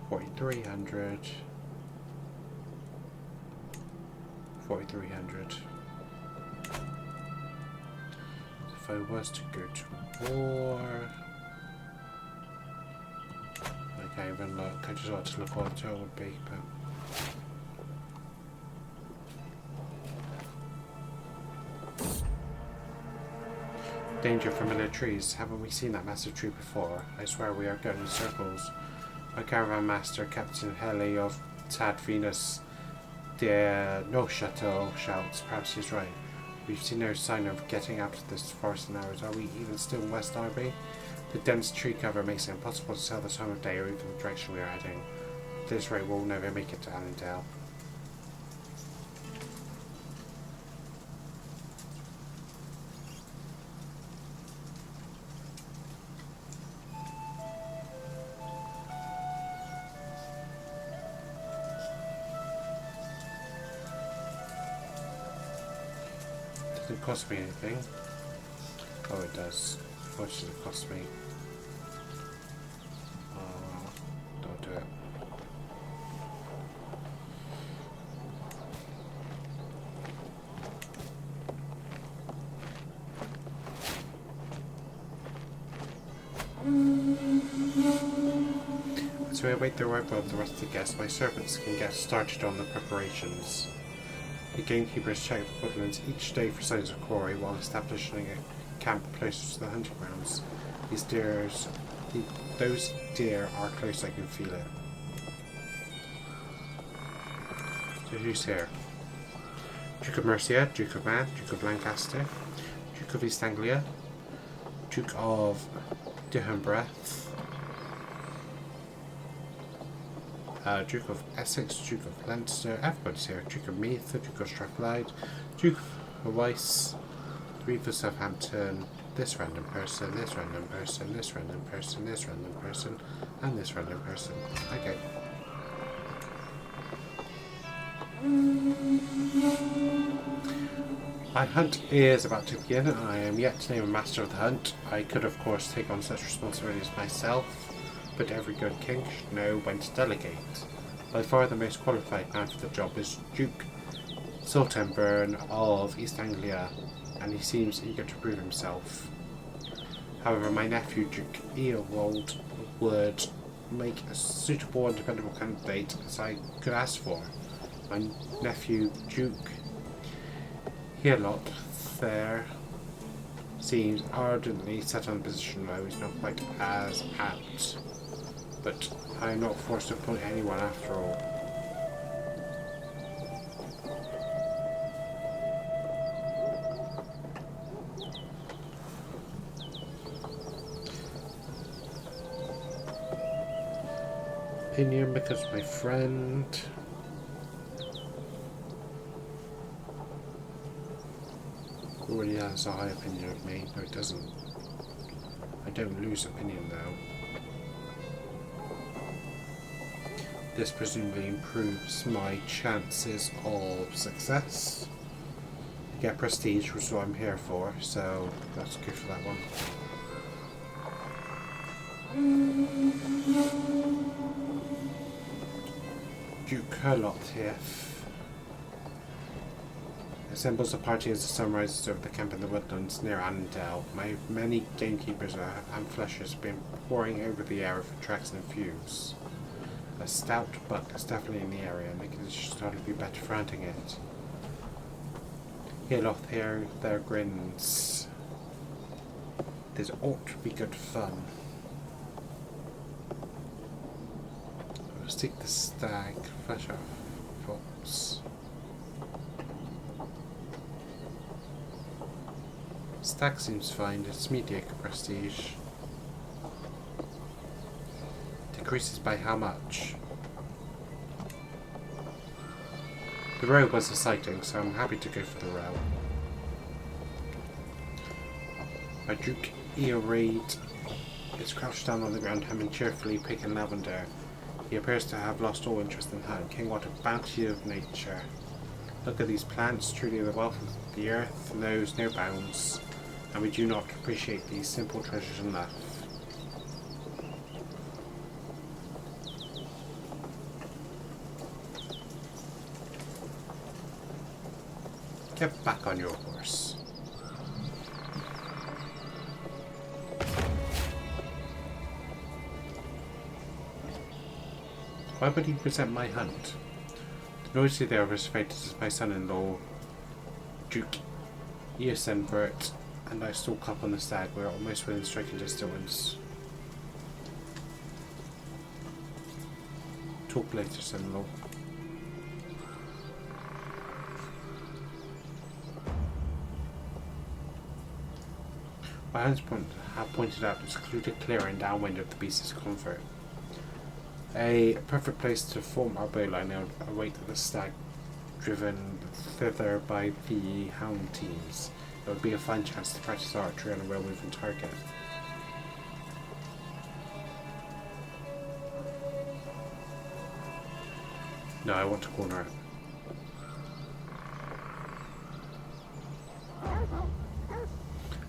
4,300, 4,300. If I was to go to war, I can't even look. I just want to look what the total would be, but. Danger from militaries. Haven't we seen that massive tree before? I swear we are going in circles. My caravan master, Captain Heli of Tad Venus de Neuchâtel, shouts. Perhaps he's right. We've seen no sign of getting out of this forest in hours. Are we even still in West Derby? The dense tree cover makes it impossible to tell the time of day or even the direction we are heading. At this rate, we'll never make it to Annandale. Doesn't cost me anything. Oh, it does. How much does it cost me? Don't do it. As we await the arrival of the rest of the guests, my servants can get started on the preparations. The gamekeepers check the woodlands each day for signs of quarry while establishing a camp closer to the hunting grounds. Those deer are close, I can feel it. So who's here? Duke of Mercia, Duke of Man, Duke of Lancaster, Duke of East Anglia, Duke of Duhambrath, Duke of Essex, Duke of Leinster, everybody's here. Duke of Meath, Duke of Strathclyde, Duke of Weiss, 3 for Southampton, this random person, this random person, this random person, this random person, and this random person. Okay. My hunt is about to begin, and I am yet to name a master of the hunt. I could, of course, take on such responsibilities myself, but every good king should know when to delegate. By far the most qualified man for the job is Duke Sultanburn of East Anglia, and he seems eager to prove himself. However, my nephew Duke Earwold would make a suitable and dependable candidate as I could ask for. My nephew Duke Healot there seems ardently set on the position, though he's not quite as apt. But I am not forced to appoint anyone after all. Opinion because my friend. Already has a high opinion of me. No, it doesn't. I don't lose opinion though. This presumably improves my chances of success. I get prestige, which is what I'm here for, so that's good for that one. Duke Herlot here assembles a party as the sun rises over the camp in the woodlands near Annandale. My many gamekeepers and fleshers have been poring over the area for tracks and fuse. A stout buck is definitely in the area, and the conditions should hardly be better for hunting it. Healoth here there grins. This ought to be good fun. I'll stick the stag, flesh off fox. Stag seems fine, it's mediocre prestige. Decreases by how much? The row was a sighting, so I'm happy to go for the row. My Duke Eoraid is crouched down on the ground, humming cheerfully, picking lavender. He appears to have lost all interest in hunting. What a bounty of nature. Look at these plants, truly the wealth of the earth knows no bounds, and we do not appreciate these simple treasures enough. Get back on your horse. Why would he resent my hunt? The noisy there was fated as my son-in-law, Duke Eosenbert, and I stalk up on the stag. We are almost within striking distance. Talk later, son-in-law. My hands have pointed out a secluded clearing downwind of the beast's comfort. A perfect place to form our bowline and await the stag driven thither by the hound teams. It would be a fine chance to practice archery on a well-moving target. No, I want to corner it.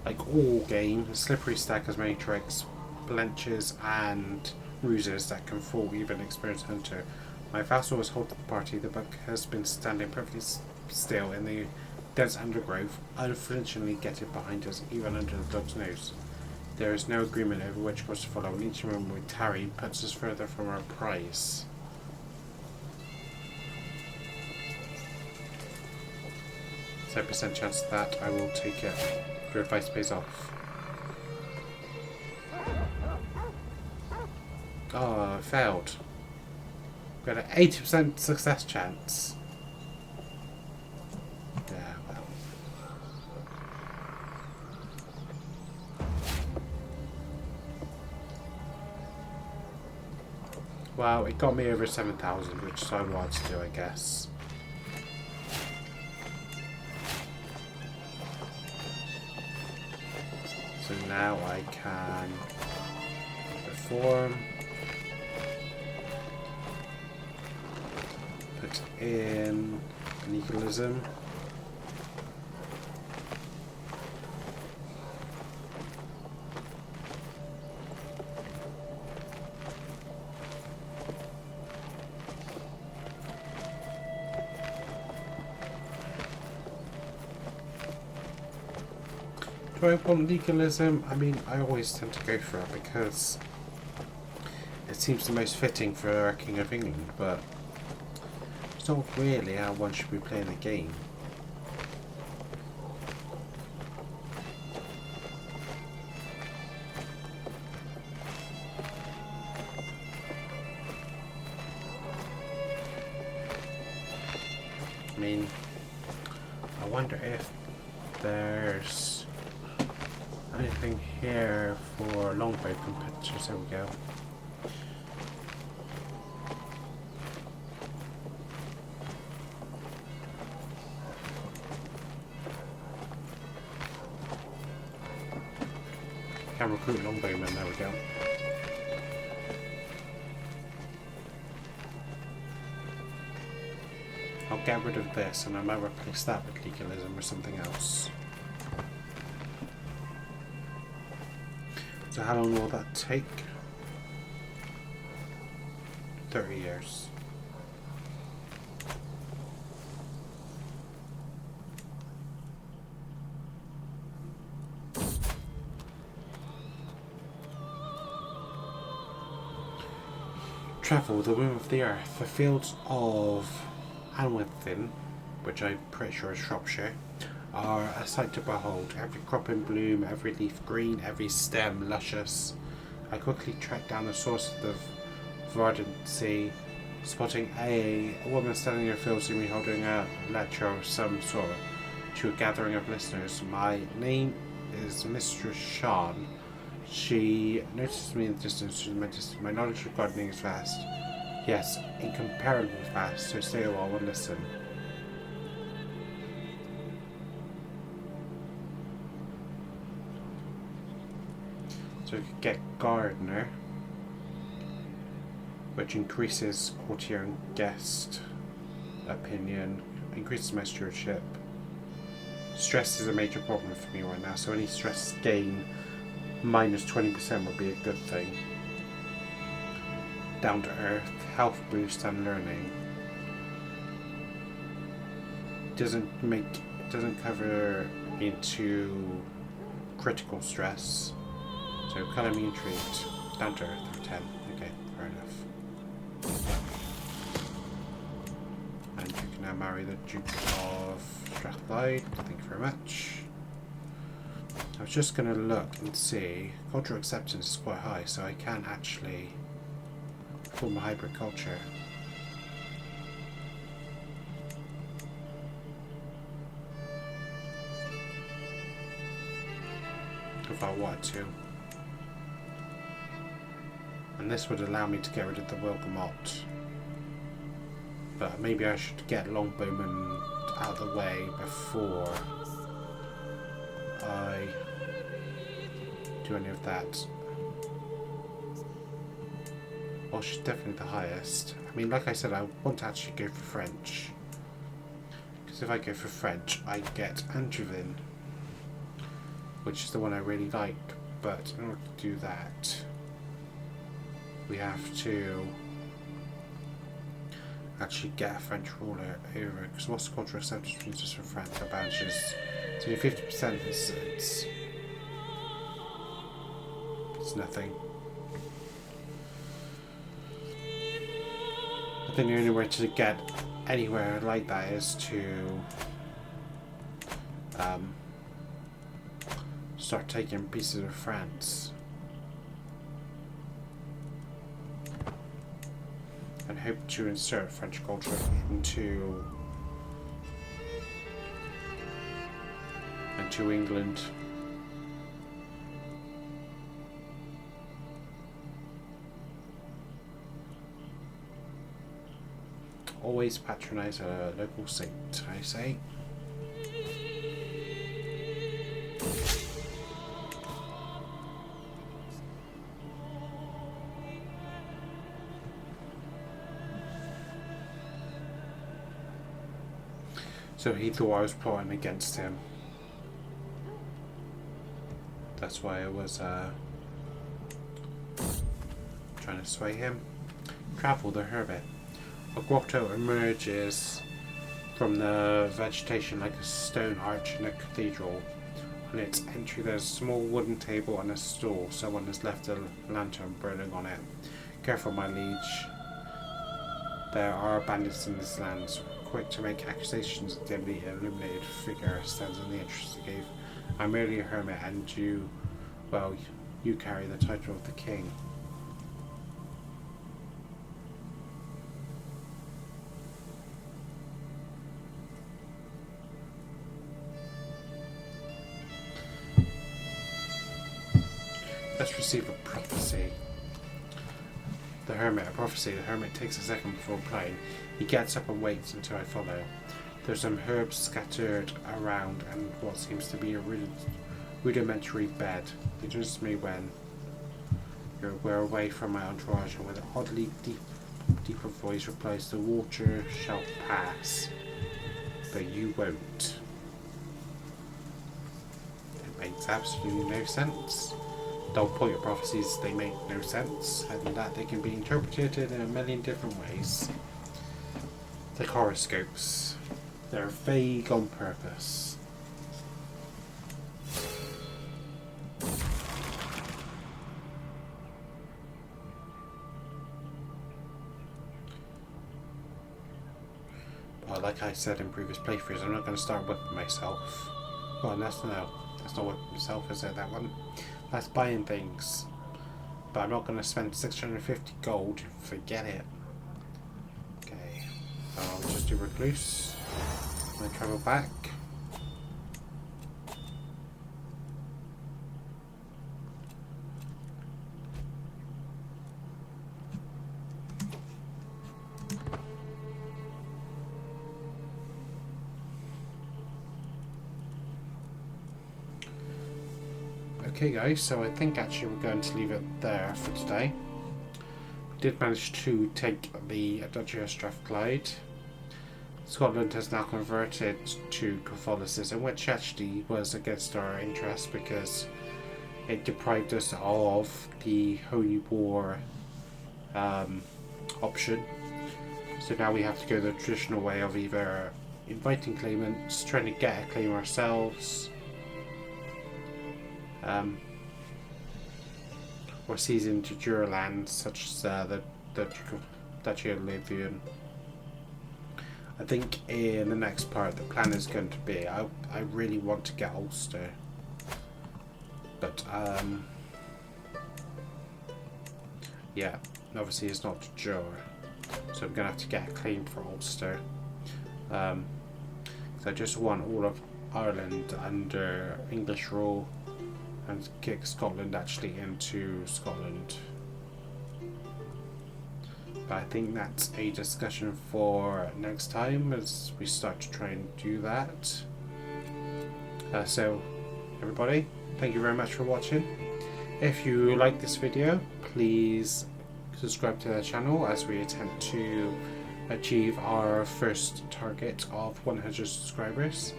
Like all game, a slippery stag has many tricks, blenches, and ruses that can fool even an experienced hunter. My vassal has halted the party. The buck has been standing perfectly still in the dense undergrowth, unflinchingly getting behind us, even under the dog's nose. There is no agreement over which course to follow, and each moment we tarry puts us further from our prize. %, chance of that. I will take it. Your advice pays off. Oh, I failed. Got an 80% success chance. Yeah, well. Well, it got me over 7,000, which is what I wanted to do, I guess. now I can reform, put in legalism. Do I want legalism? I mean, I always tend to go for it because it seems the most fitting for a King of England, but it's not really how one should be playing the game. I mean, I wonder if there's anything here for longbow competitors. There we go. Can recruit longbowmen. There we go. I'll get rid of this and I might replace that with legalism or something else. So how long will that take? 30 years. Travel the womb of the earth, the fields of Anwithin, which I'm pretty sure is Shropshire, are a sight to behold. Every crop in bloom, every leaf green, every stem luscious. I quickly tracked down the source of the verdancy, spotting a woman standing in her field, seemingly holding a lecture of some sort to a gathering of listeners. My name is Mistress Sean. She notices me in the distance. My knowledge of gardening is vast. Yes, incomparably fast, so stay a while and listen. So we could get Gardener, which increases courtier and guest opinion, increases my stewardship. Stress is a major problem for me right now, so any stress gain minus 20% would be a good thing. Down to earth, health boost and learning. Doesn't cover into critical stress. So kind of intrigued. Down to earth for 10. Okay, fair enough. And you can now marry the Duke of Strathclyde. Thank you very much. I was just going to look and see. Cultural acceptance is quite high, so I can actually form a hybrid culture. If I wanted to. And this would allow me to get rid of the Wilgamot. But maybe I should get Longbowmen out of the way before I do any of that. Well, she's definitely the highest. I mean, like I said, I want to actually go for French. Because if I go for French, I get Angevin, which is the one I really like. But in order to do that, we have to actually get a French ruler over. Because what's the cultural acceptance just for France? Our banishes. So 50% is it's nothing. I think the only way to get anywhere like that is to start taking pieces of France and hope to insert French culture into England. Always patronise a local saint, I say. So he thought I was plotting against him. That's why I was trying to sway him. Travel the hermit. A grotto emerges from the vegetation like a stone arch in a cathedral. On its entry there's a small wooden table and a stool. Someone has left a lantern burning on it. Careful, my liege. There are bandits in this land. So quick to make accusations, a dimly illuminated figure stands in the entrance of the cave. I'm merely a hermit and you, well, you carry the title of the king. Let's receive a prophecy. The hermit, a prophecy. The hermit takes a second before replying. He gets up and waits until I follow. There's some herbs scattered around and what seems to be a rudimentary bed. It interests me when we're away from my entourage, and with an oddly deeper voice replies, the water shall pass, but you won't. It makes absolutely no sense. Don't point your prophecies, they make no sense, and that they can be interpreted in a million different ways. Like horoscopes. They're vague on purpose. But like I said in previous playthroughs, I'm not going to start whipping myself. Well, that's not whipping myself, is it, that one? That's buying things. But I'm not going to spend 650 gold. Forget it. Okay. I'll just do recluse. I'm going to travel back. Okay guys, so I think actually we're going to leave it there for today. We did manage to take the Duchy of Strathclyde. Scotland has now converted to Catholicism, which actually was against our interest because it deprived us of the Holy War option. So now we have to go the traditional way of either inviting claimants, trying to get a claim ourselves, or seizing de jure lands such as the Duchy of Lothian. I think in the next part the plan is going to be, I really want to get Ulster, but yeah, obviously it's not de jure, so I'm going to have to get a claim for Ulster. So I just want all of Ireland under English rule and kick Scotland actually into Scotland. But I think that's a discussion for next time as we start to try and do that. So everybody, thank you very much for watching. If you like this video, please subscribe to the channel as we attempt to achieve our first target of 100 subscribers.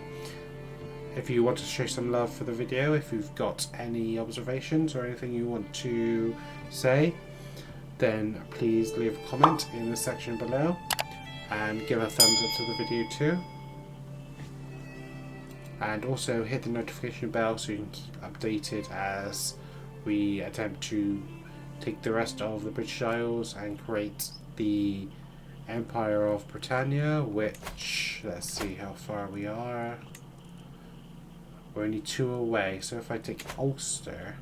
If you want to show some love for the video, if you've got any observations or anything you want to say, then please leave a comment in the section below and give a thumbs up to the video too. And also hit the notification bell so you can keep updated as we attempt to take the rest of the British Isles and create the Empire of Britannia, which, let's see how far we are. We're only 2 away, so if I take Ulster,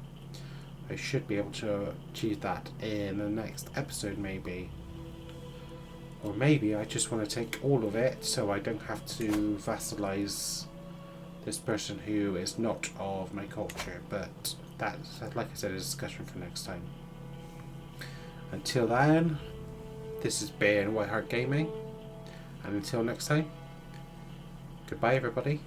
I should be able to achieve that in the next episode maybe. Or maybe I just want to take all of it so I don't have to vassalize this person who is not of my culture, but that's, like I said, a discussion for next time. Until then, this has been White Hart Gaming, and until next time, goodbye everybody.